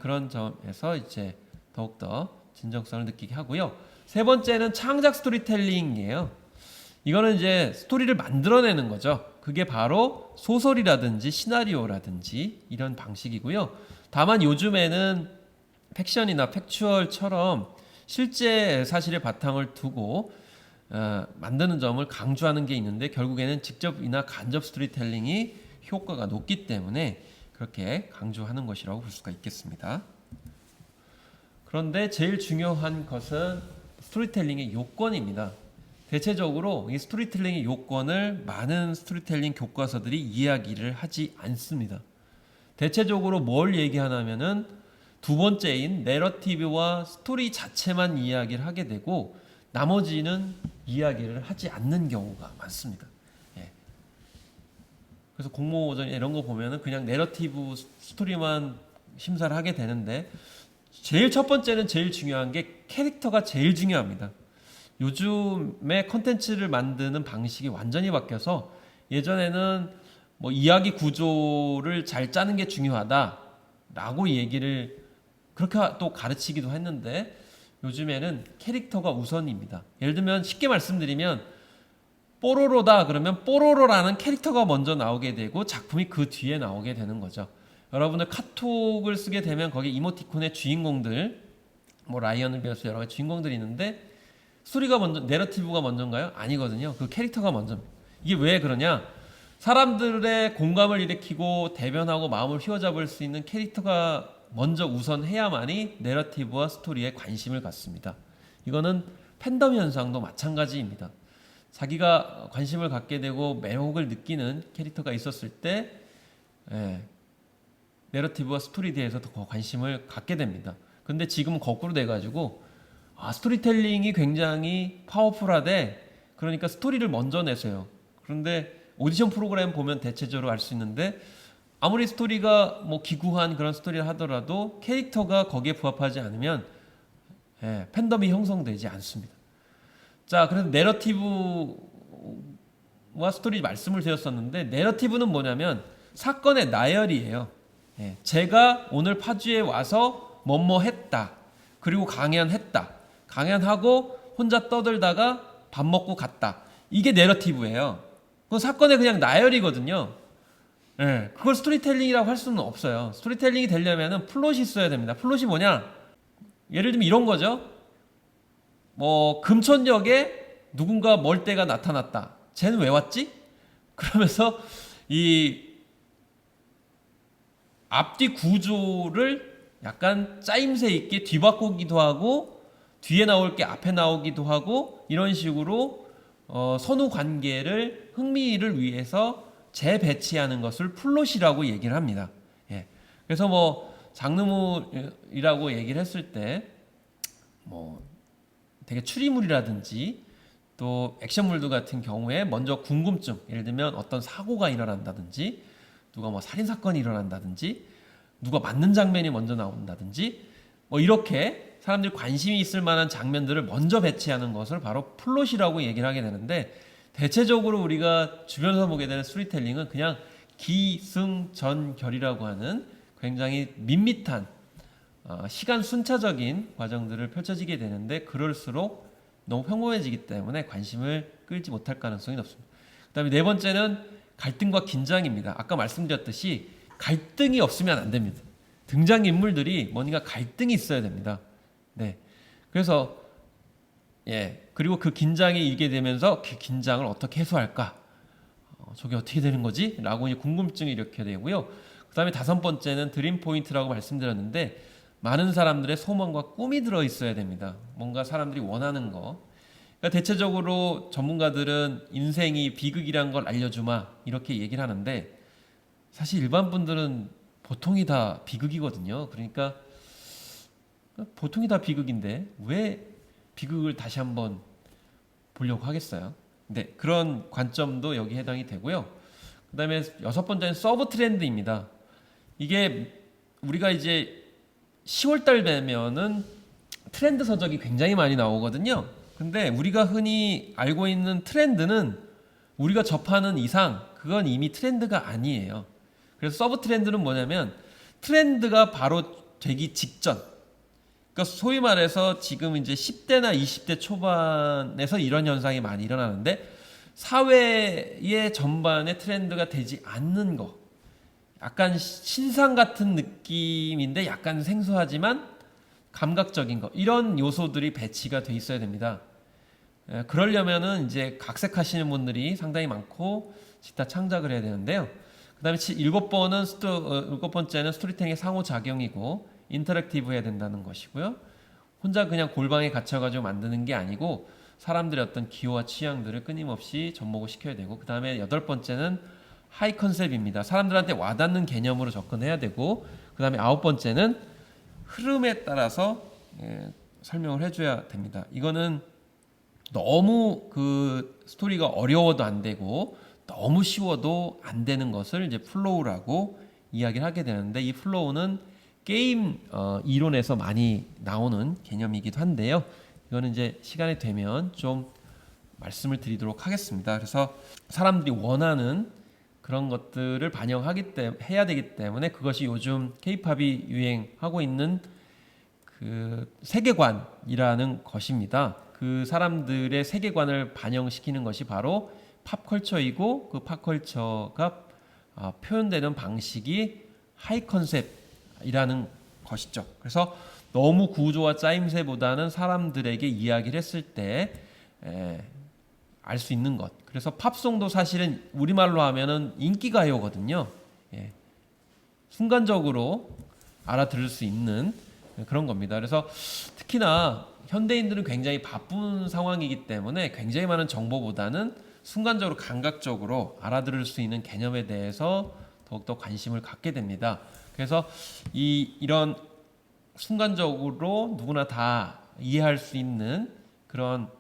그런 점에서 이제 더욱더 진정성을 느끼게 하고요. 세 번째는 창작 스토리텔링이에요. 이거는 이제 스토리를 만들어내는 거죠. 그게 바로 소설이라든지 시나리오라든지 이런 방식이고요. 다만 요즘에는 팩션이나 팩추얼처럼 실제 사실의 바탕을 두고 만드는 점을 강조하는 게 있는데, 결국에는 직접이나 간접 스토리텔링이 효과가 높기 때문에 그렇게 강조하는 것이라고 볼 수가 있겠습니다. 그런데 제일 중요한 것은 스토리텔링의 요건입니다. 대체적으로 이 스토리텔링의 요건을 많은 스토리텔링 교과서들이 이야기를 하지 않습니다. 대체적으로 뭘 얘기하냐면은 두 번째인 내러티브와 스토리 자체만 이야기를 하게 되고, 나머지는 이야기를 하지 않는 경우가 많습니다. 그래서 공모전 이런 거 보면은 그냥 내러티브 스토리만 심사를 하게 되는데, 제일 첫 번째는 제일 중요한 게 캐릭터가 제일 중요합니다. 요즘에 컨텐츠를 만드는 방식이 완전히 바뀌어서, 예전에는 뭐 이야기 구조를 잘 짜는 게 중요하다라고 얘기를 그렇게 또 가르치기도 했는데, 요즘에는 캐릭터가 우선입니다. 예를 들면 쉽게 말씀드리면 뽀로로다 그러면 뽀로로라는 캐릭터가 먼저 나오게 되고 작품이 그 뒤에 나오게 되는 거죠. 여러분들 카톡을 쓰게 되면 거기 이모티콘의 주인공들, 뭐 라이언을 비롯해서 여러 가지 주인공들이 있는데, 스토리가 먼저, 내러티브가 먼저인가요? 아니거든요. 그 캐릭터가 먼저입니다. 이게 왜 그러냐? 사람들의 공감을 일으키고 대변하고 마음을 휘어잡을 수 있는 캐릭터가 먼저 우선해야만이 내러티브와 스토리에 관심을 갖습니다. 이거는 팬덤 현상도 마찬가지입니다. 자기가 관심을 갖게 되고 매혹을 느끼는 캐릭터가 있었을 때 내러티브와 스토리에 대해서 더 관심을 갖게 됩니다. 근데 지금은 거꾸로 돼가지고 스토리텔링이 굉장히 파워풀하대, 그러니까 스토리를 먼저 내세요. 그런데 오디션 프로그램 보면 대체적으로 알 수 있는데, 아무리 스토리가 뭐 기구한 그런 스토리를 하더라도 캐릭터가 거기에 부합하지 않으면 팬덤이 형성되지 않습니다. 자, 그래서 내러티브와 스토리 말씀을 드렸었는데, 내러티브는 뭐냐면 사건의 나열이에요. 제가 오늘 파주에 와서 뭐뭐 했다, 그리고 강연했다, 강연하고 혼자 떠들다가 밥 먹고 갔다, 이게 내러티브예요. 그건 사건의 그냥 나열이거든요. 그걸 스토리텔링이라고 할 수는 없어요. 스토리텔링이 되려면 플롯이 있어야 됩니다. 플롯이 뭐냐? 예를 들면 이런 거죠. 뭐 금천역에 누군가 멀대가 나타났다. 쟤는 왜 왔지? 그러면서 이 앞뒤 구조를 약간 짜임새 있게 뒤바꾸기도 하고, 뒤에 나올 게 앞에 나오기도 하고, 이런 식으로 선후 관계를 흥미를 위해서 재배치하는 것을 플롯이라고 얘기를 합니다. 그래서 뭐 장르물이라고 얘기를 했을 때 뭐 되게 추리물이라든지 또 액션물들 같은 경우에 먼저 궁금증, 예를 들면 어떤 사고가 일어난다든지, 누가 뭐 살인사건이 일어난다든지, 누가 맞는 장면이 먼저 나온다든지, 뭐 이렇게 사람들이 관심이 있을 만한 장면들을 먼저 배치하는 것을 바로 플롯이라고 얘기를 하게 되는데, 대체적으로 우리가 주변에서 보게 되는 스토리텔링은 그냥 기승전결이라고 하는 굉장히 밋밋한 시간 순차적인 과정들을 펼쳐지게 되는데 그럴수록 너무 평범해지기 때문에 관심을 끌지 못할 가능성이 높습니다. 그다음에 네 번째는 갈등과 긴장입니다. 아까 말씀드렸듯이 갈등이 없으면 안 됩니다. 등장인물들이 뭔가 갈등이 있어야 됩니다. 네. 그래서 그리고 그 긴장이 일게 되면서 그 긴장을 어떻게 해소할까? 저게 어떻게 되는 거지? 라고 이제 궁금증을 일으켜야 되고요. 그 다음에 다섯 번째는 드림 포인트라고 말씀드렸는데 많은 사람들의 소망과 꿈이 들어 있어야 됩니다. 뭔가 사람들이 원하는 거. 그러니까 대체적으로 전문가들은 인생이 비극이란 걸 알려주마 이렇게 얘기를 하는데 사실 일반 분들은 보통이 다 비극이거든요. 그러니까 보통이 다 비극인데 왜 비극을 다시 한번 보려고 하겠어요? 네, 그런 관점도 여기 해당이 되고요. 그 다음에 여섯 번째는 서브 트렌드입니다. 이게 우리가 이제 10월달 되면은 트렌드 서적이 굉장히 많이 나오거든요. 근데 우리가 흔히 알고 있는 트렌드는 우리가 접하는 이상 그건 이미 트렌드가 아니에요. 그래서 서브 트렌드는 뭐냐면 트렌드가 바로 되기 직전, 그러니까 소위 말해서 지금 이제 10대나 20대 초반에서 이런 현상이 많이 일어나는데 사회의 전반의 트렌드가 되지 않는 거, 약간 신상 같은 느낌인데 약간 생소하지만 감각적인 거, 이런 요소들이 배치가 돼 있어야 됩니다. 그러려면은 이제 각색하시는 분들이 상당히 많고 기타 창작을 해야 되는데요. 그다음에 일곱 번째는 스토리텔링의 상호작용이고 인터랙티브 해야 된다는 것이고요. 혼자 그냥 골방에 갇혀가지고 만드는 게 아니고 사람들의 어떤 기호와 취향들을 끊임없이 접목을 시켜야 되고, 그 다음에 여덟 번째는 하이 컨셉입니다. 사람들한테 와닿는 개념으로 접근해야 되고, 그 다음에 아홉 번째는 흐름에 따라서 설명을 해줘야 됩니다. 이거는 너무 그 스토리가 어려워도 안 되고 너무 쉬워도 안 되는 것을 이제 플로우라고 이야기를 하게 되는데, 이 플로우는 게임 이론에서 많이 나오는 개념이기도 한데요. 이거는 이제 시간이 되면 좀 말씀을 드리도록 하겠습니다. 그래서 사람들이 원하는 그런 것들을 해야 되기 때문에 그것이 요즘 K-팝이 유행하고 있는 그 세계관이라는 것입니다. 그 사람들의 세계관을 반영시키는 것이 바로 팝컬처이고, 그 팝컬처가 표현되는 방식이 하이 컨셉이라는 것이죠. 그래서 너무 구조와 짜임새보다는 사람들에게 이야기를 했을 때 알 수 있는 것. 그래서 팝송도 사실은 우리말로 하면은 인기가요거든요. 순간적으로 알아들을 수 있는 그런 겁니다. 그래서 특히나 현대인들은 굉장히 바쁜 상황이기 때문에 굉장히 많은 정보보다는 순간적으로 감각적으로 알아들을 수 있는 개념에 대해서 더욱더 관심을 갖게 됩니다. 그래서 이런 순간적으로 누구나 다 이해할 수 있는 그런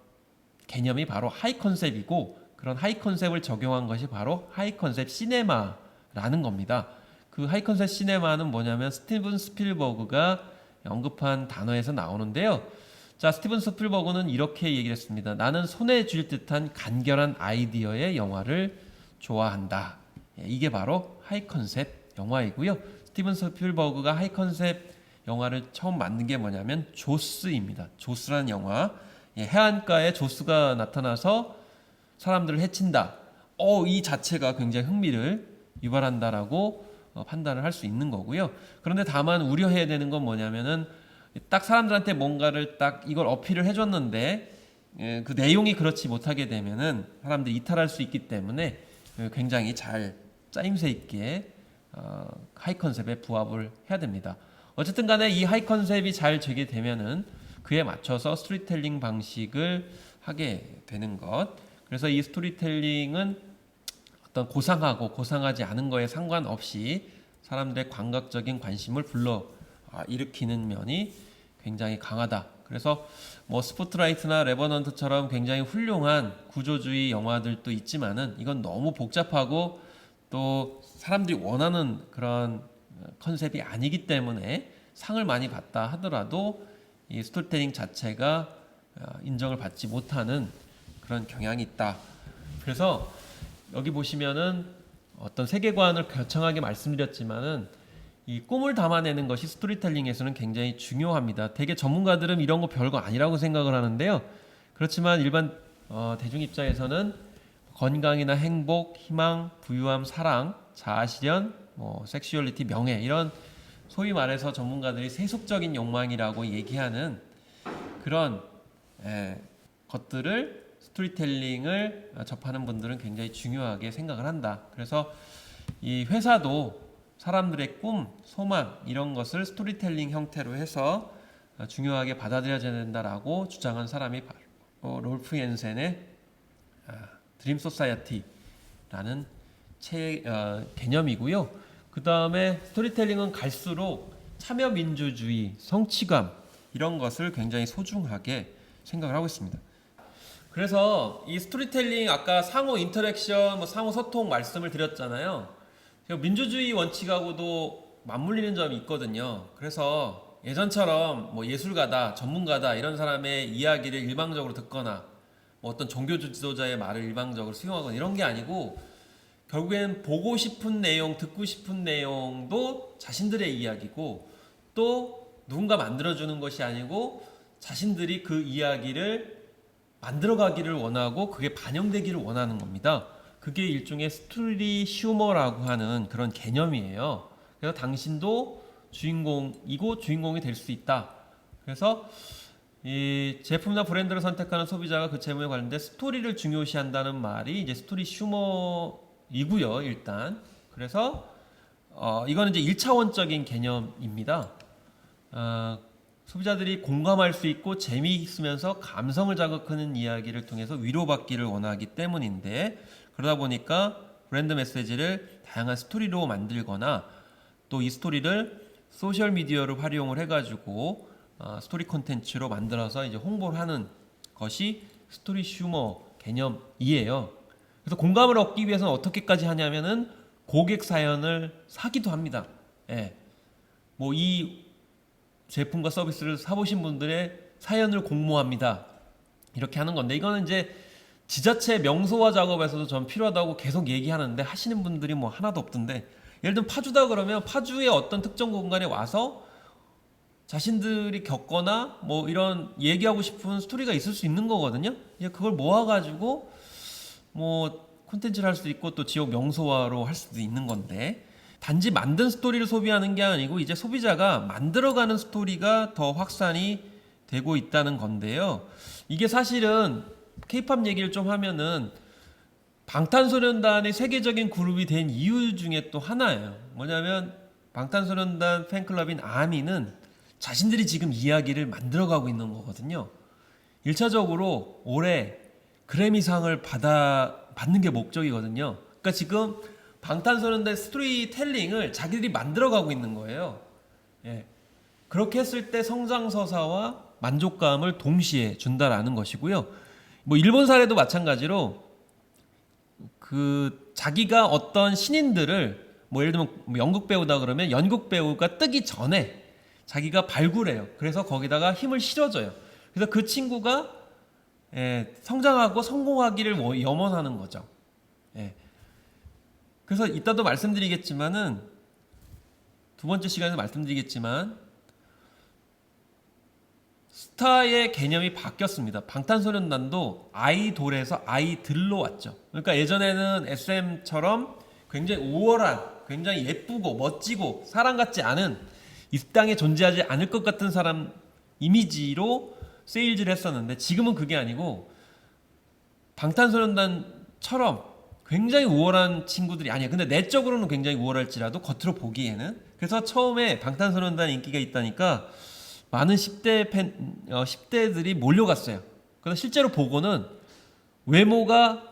개념이 바로 하이 컨셉이고, 그런 하이 컨셉을 적용한 것이 바로 하이 컨셉 시네마라는 겁니다. 그 하이 컨셉 시네마는 뭐냐면 스티븐 스필버그가 언급한 단어에서 나오는데요. 자, 스티븐 스필버그는 이렇게 얘기를 했습니다. 나는 손에 쥘 듯한 간결한 아이디어의 영화를 좋아한다. 이게 바로 하이 컨셉 영화이고요. 스티븐 스필버그가 하이 컨셉 영화를 처음 만든 게 뭐냐면 조스입니다. 조스라는 영화. 해안가에 조스가 나타나서 사람들을 해친다. 이 자체가 굉장히 흥미를 유발한다라고 판단을 할 수 있는 거고요. 그런데 다만 우려해야 되는 건 뭐냐면은 딱 사람들한테 뭔가를 딱 이걸 어필을 해줬는데 그 내용이 그렇지 못하게 되면은 사람들이 이탈할 수 있기 때문에 굉장히 잘 짜임새 있게 하이 컨셉에 부합을 해야 됩니다. 어쨌든 간에 이 하이 컨셉이 잘 되게 되면은 그에 맞춰서 스토리텔링 방식을 하게 되는 것. 그래서 이 스토리텔링은 어떤 고상하고 고상하지 않은 거에 상관없이 사람들의 감각적인 관심을 일으키는 면이 굉장히 강하다. 그래서 뭐 스포트라이트나 레버넌트처럼 굉장히 훌륭한 구조주의 영화들도 있지만은 이건 너무 복잡하고 또 사람들이 원하는 그런 컨셉이 아니기 때문에 상을 많이 받다 하더라도 이 스토리텔링 자체가 인정을 받지 못하는 그런 경향이 있다. 그래서 여기 보시면은 어떤 세계관을 거창하게 말씀드렸지만은 이 꿈을 담아내는 것이 스토리텔링에서는 굉장히 중요합니다. 되게 전문가들은 이런 거 별거 아니라고 생각을 하는데요. 그렇지만 일반 대중 입장에서는 건강이나 행복, 희망, 부유함, 사랑, 자아실현, 섹슈얼리티, 명예 이런 소위 말해서 전문가들이 세속적인 욕망이라고 얘기하는 그런 것들을 스토리텔링을 접하는 분들은 굉장히 중요하게 생각을 한다. 그래서 이 회사도 사람들의 꿈, 소망 이런 것을 스토리텔링 형태로 해서 중요하게 받아들여야 된다라고 주장한 사람이 바로 롤프 옌센의 드림 소사이어티라는 개념이고요. 그 다음에 스토리텔링은 갈수록 참여 민주주의, 성취감 이런 것을 굉장히 소중하게 생각을 하고 있습니다. 그래서 이 스토리텔링 아까 상호 인터랙션, 상호 소통 말씀을 드렸잖아요. 민주주의 원칙하고도 맞물리는 점이 있거든요. 그래서 예전처럼 예술가다, 전문가다 이런 사람의 이야기를 일방적으로 듣거나 어떤 종교 지도자의 말을 일방적으로 수용하거나 이런 게 아니고 결국엔 보고 싶은 내용, 듣고 싶은 내용도 자신들의 이야기고 또 누군가 만들어주는 것이 아니고 자신들이 그 이야기를 만들어가기를 원하고 그게 반영되기를 원하는 겁니다. 그게 일종의 스토리 슈머라고 하는 그런 개념이에요. 그래서 당신도 주인공이고 주인공이 될 수 있다. 그래서 이 제품이나 브랜드를 선택하는 소비자가 그 제품에 관련된 스토리를 중요시한다는 말이 이제 스토리 슈머이고요, 일단. 그래서 이거는 이제 1차원적인 개념입니다. 소비자들이 공감할 수 있고 재미있으면서 감성을 자극하는 이야기를 통해서 위로받기를 원하기 때문인데 그러다 보니까 브랜드 메시지를 다양한 스토리로 만들거나 또 이 스토리를 소셜 미디어를 활용을 해가지고 스토리 콘텐츠로 만들어서 이제 홍보를 하는 것이 스토리 슈머 개념이에요. 그래서 공감을 얻기 위해서는 어떻게까지 하냐면은 고객 사연을 사기도 합니다. 예. 이 제품과 서비스를 사보신 분들의 사연을 공모합니다. 이렇게 하는 건데 이거는 이제 지자체 명소화 작업에서도 전 필요하다고 계속 얘기하는데 하시는 분들이 하나도 없던데 예를 들면 파주다 그러면 파주의 어떤 특정 공간에 와서 자신들이 겪거나 이런 얘기하고 싶은 스토리가 있을 수 있는 거거든요. 그걸 모아가지고 콘텐츠를 할 수도 있고 또 지역 명소화로 할 수도 있는 건데 단지 만든 스토리를 소비하는 게 아니고 이제 소비자가 만들어가는 스토리가 더 확산이 되고 있다는 건데요. 이게 사실은 K-팝 얘기를 좀 하면은 방탄소년단의 세계적인 그룹이 된 이유 중에 또 하나예요. 뭐냐면 방탄소년단 팬클럽인 아미는 자신들이 지금 이야기를 만들어가고 있는 거거든요. 1차적으로 올해 그래미상을 받는 게 목적이거든요. 그러니까 지금 방탄소년단 스토리텔링을 자기들이 만들어가고 있는 거예요. 그렇게 했을 때 성장서사와 만족감을 동시에 준다라는 것이고요. 일본 사례도 마찬가지로 자기가 어떤 신인들을 예를 들면 연극 배우다 그러면 연극 배우가 뜨기 전에 자기가 발굴해요. 그래서 거기다가 힘을 실어줘요. 그래서 그 친구가 성장하고 성공하기를 염원하는 거죠. 그래서 이따도 말씀드리겠지만은 두 번째 시간에서 말씀드리겠지만 스타의 개념이 바뀌었습니다. 방탄소년단도 아이돌에서 아이들로 왔죠. 그러니까 예전에는 SM처럼 굉장히 우월한, 굉장히 예쁘고 멋지고 사람 같지 않은 이 땅에 존재하지 않을 것 같은 사람 이미지로 세일즈를 했었는데 지금은 그게 아니고 방탄소년단처럼 굉장히 우월한 친구들이 아니야. 근데 내적으로는 굉장히 우월할지라도 겉으로 보기에는. 그래서 처음에 방탄소년단 인기가 있다니까 많은 10대들이 몰려갔어요. 그래서 실제로 보고는 외모가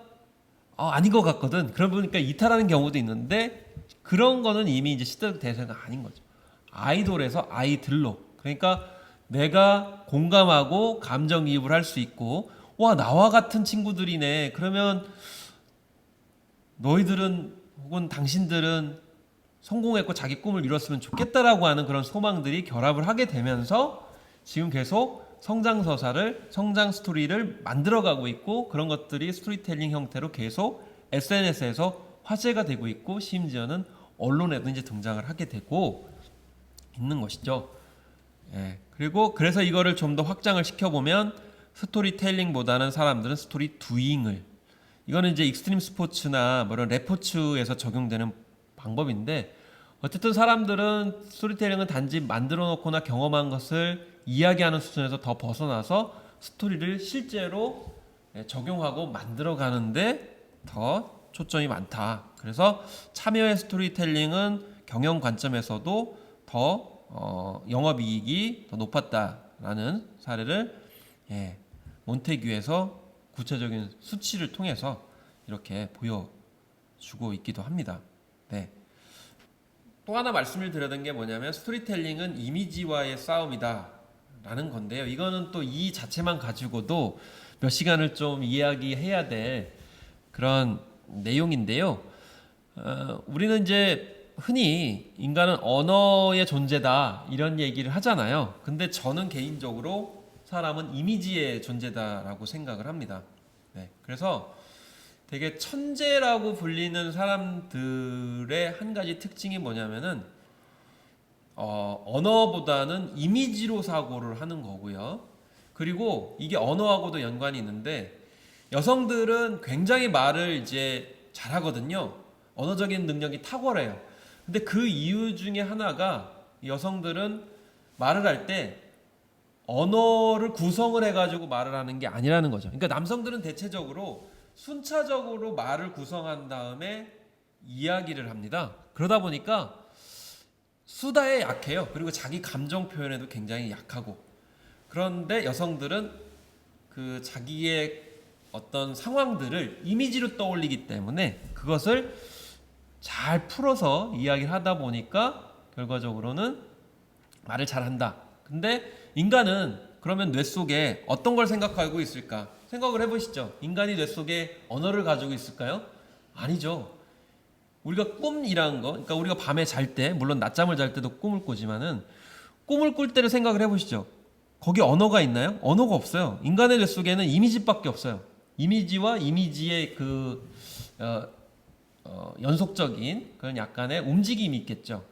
아닌 것 같거든. 그러다 보니까 이탈하는 경우도 있는데 그런 거는 이미 이제 시대적 대세가 아닌 거죠. 아이돌에서 아이들로. 그러니까 내가 공감하고 감정이입을 할 수 있고 와 나와 같은 친구들이네. 그러면 너희들은 혹은 당신들은 성공했고 자기 꿈을 이뤘으면 좋겠다라고 하는 그런 소망들이 결합을 하게 되면서 지금 계속 성장서사를 성장 스토리를 만들어가고 있고 그런 것들이 스토리텔링 형태로 계속 SNS에서 화제가 되고 있고 심지어는 언론에도 이제 등장을 하게 되고 있는 것이죠. 예. 그리고 그래서 이거를 좀 더 확장을 시켜보면 스토리텔링보다는 사람들은 스토리 두잉을, 이거는 이제 익스트림 스포츠나 뭐 이런 레포츠에서 적용되는 방법인데, 어쨌든 사람들은 스토리텔링은 단지 만들어 놓거나 경험한 것을 이야기하는 수준에서 더 벗어나서 스토리를 실제로 적용하고 만들어 가는데 더 초점이 많다. 그래서 참여의 스토리텔링은 경영 관점에서도 더 영업이익이 더 높았다라는 사례를 몬테규에서 구체적인 수치를 통해서 이렇게 보여주고 있기도 합니다. 네. 또 하나 말씀을 드렸던 게 뭐냐면 스토리텔링은 이미지와의 싸움이다 라는 건데요. 이거는 또 이 자체만 가지고도 몇 시간을 좀 이야기해야 될 그런 내용인데요. 우리는 이제 흔히 인간은 언어의 존재다 이런 얘기를 하잖아요. 근데 저는 개인적으로 사람은 이미지의 존재다라고 생각을 합니다. 네, 그래서 되게 천재라고 불리는 사람들의 한 가지 특징이 뭐냐면은 언어보다는 이미지로 사고를 하는 거고요. 그리고 이게 언어하고도 연관이 있는데 여성들은 굉장히 말을 이제 잘하거든요. 언어적인 능력이 탁월해요. 근데 그 이유 중에 하나가 여성들은 말을 할 때 언어를 구성을 해가지고 말을 하는 게 아니라는 거죠. 그러니까 남성들은 대체적으로 순차적으로 말을 구성한 다음에 이야기를 합니다. 그러다 보니까 수다에 약해요. 그리고 자기 감정 표현에도 굉장히 약하고. 그런데 여성들은 그 자기의 어떤 상황들을 이미지로 떠올리기 때문에 그것을 잘 풀어서 이야기를 하다 보니까 결과적으로는 말을 잘한다. 근데 인간은 그러면 뇌 속에 어떤 걸 생각하고 있을까? 생각을 해보시죠. 인간이 뇌 속에 언어를 가지고 있을까요? 아니죠. 우리가 꿈이라는 거, 그러니까 우리가 밤에 잘 때, 물론 낮잠을 잘 때도 꿈을 꾸지만은 꿈을 꿀 때를 생각을 해보시죠. 거기 언어가 있나요? 언어가 없어요. 인간의 뇌 속에는 이미지밖에 없어요. 이미지와 이미지의 그 연속적인 그런 약간의 움직임이 있겠죠.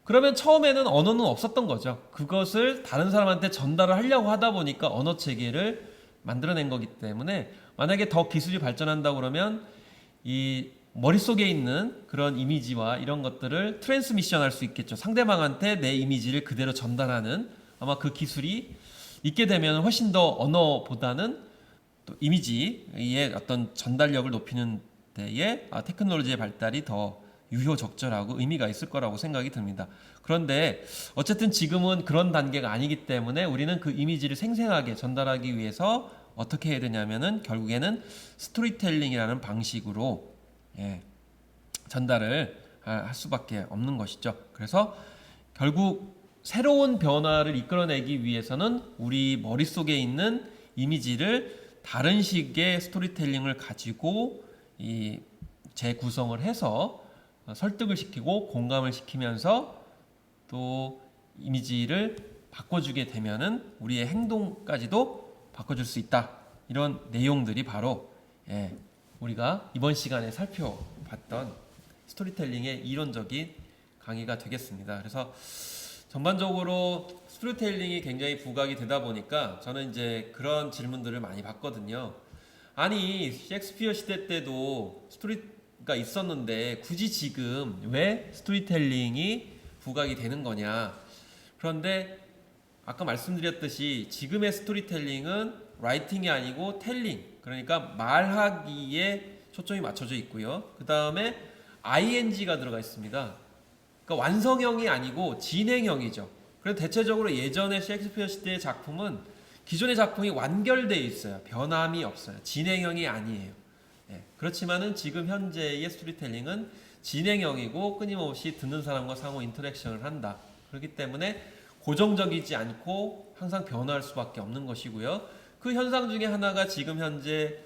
그러면 처음에는 언어는 없었던 거죠. 그것을 다른 사람한테 전달을 하려고 하다 보니까 언어 체계를 만들어낸 거기 때문에 만약에 더 기술이 발전한다 그러면 이 머릿속에 있는 그런 이미지와 이런 것들을 트랜스미션 할 수 있겠죠. 상대방한테 내 이미지를 그대로 전달하는 아마 그 기술이 있게 되면 훨씬 더 언어보다는 또 이미지의 어떤 전달력을 높이는 데에 테크놀로지의 발달이 더 유효적절하고 의미가 있을 거라고 생각이 듭니다. 그런데 어쨌든 지금은 그런 단계가 아니기 때문에 우리는 그 이미지를 생생하게 전달하기 위해서 어떻게 해야 되냐면은 결국에는 스토리텔링이라는 방식으로 전달을 할 수밖에 없는 것이죠. 그래서 결국 새로운 변화를 이끌어내기 위해서는 우리 머릿속에 있는 이미지를 다른 식의 스토리텔링을 가지고 재구성을 해서 설득을 시키고 공감을 시키면서 또 이미지를 바꿔주게 되면은 우리의 행동까지도 바꿔줄 수 있다. 이런 내용들이 바로 우리가 이번 시간에 살펴봤던 스토리텔링의 이론적인 강의가 되겠습니다. 그래서 전반적으로 스토리텔링이 굉장히 부각이 되다 보니까 저는 이제 그런 질문들을 많이 받거든요. 아니, 셰익스피어 시대 때도 스토리가 있었는데 굳이 지금 왜 스토리텔링이 부각이 되는 거냐. 그런데 아까 말씀드렸듯이 지금의 스토리텔링은 라이팅이 아니고 텔링, 그러니까 말하기에 초점이 맞춰져 있고요. 그 다음에 ing가 들어가 있습니다. 그러니까 완성형이 아니고 진행형이죠. 그래서 대체적으로 예전에 셰익스피어 시대의 작품은 기존의 작품이 완결되어 있어요. 변함이 없어요. 진행형이 아니에요. 그렇지만은 지금 현재의 스토리텔링은 진행형이고 끊임없이 듣는 사람과 상호 인터랙션을 한다. 그렇기 때문에 고정적이지 않고 항상 변화할 수밖에 없는 것이고요. 그 현상 중에 하나가 지금 현재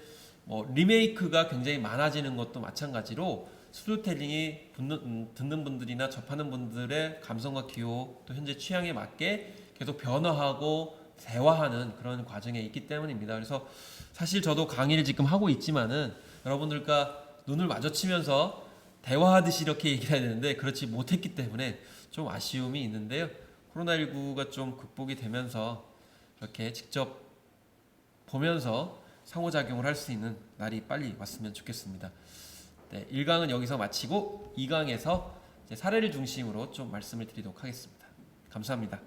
리메이크가 굉장히 많아지는 것도 마찬가지로 스토리텔링이 듣는 분들이나 접하는 분들의 감성과 기호 또 현재 취향에 맞게 계속 변화하고 대화하는 그런 과정에 있기 때문입니다. 그래서 사실 저도 강의를 지금 하고 있지만은 여러분들과 눈을 마주치면서 대화하듯이 이렇게 얘기를 해야 되는데 그렇지 못했기 때문에 좀 아쉬움이 있는데요. 코로나19가 좀 극복이 되면서 이렇게 직접 보면서 상호작용을 할 수 있는 날이 빨리 왔으면 좋겠습니다. 네, 1강은 여기서 마치고 2강에서 사례를 중심으로 좀 말씀을 드리도록 하겠습니다. 감사합니다.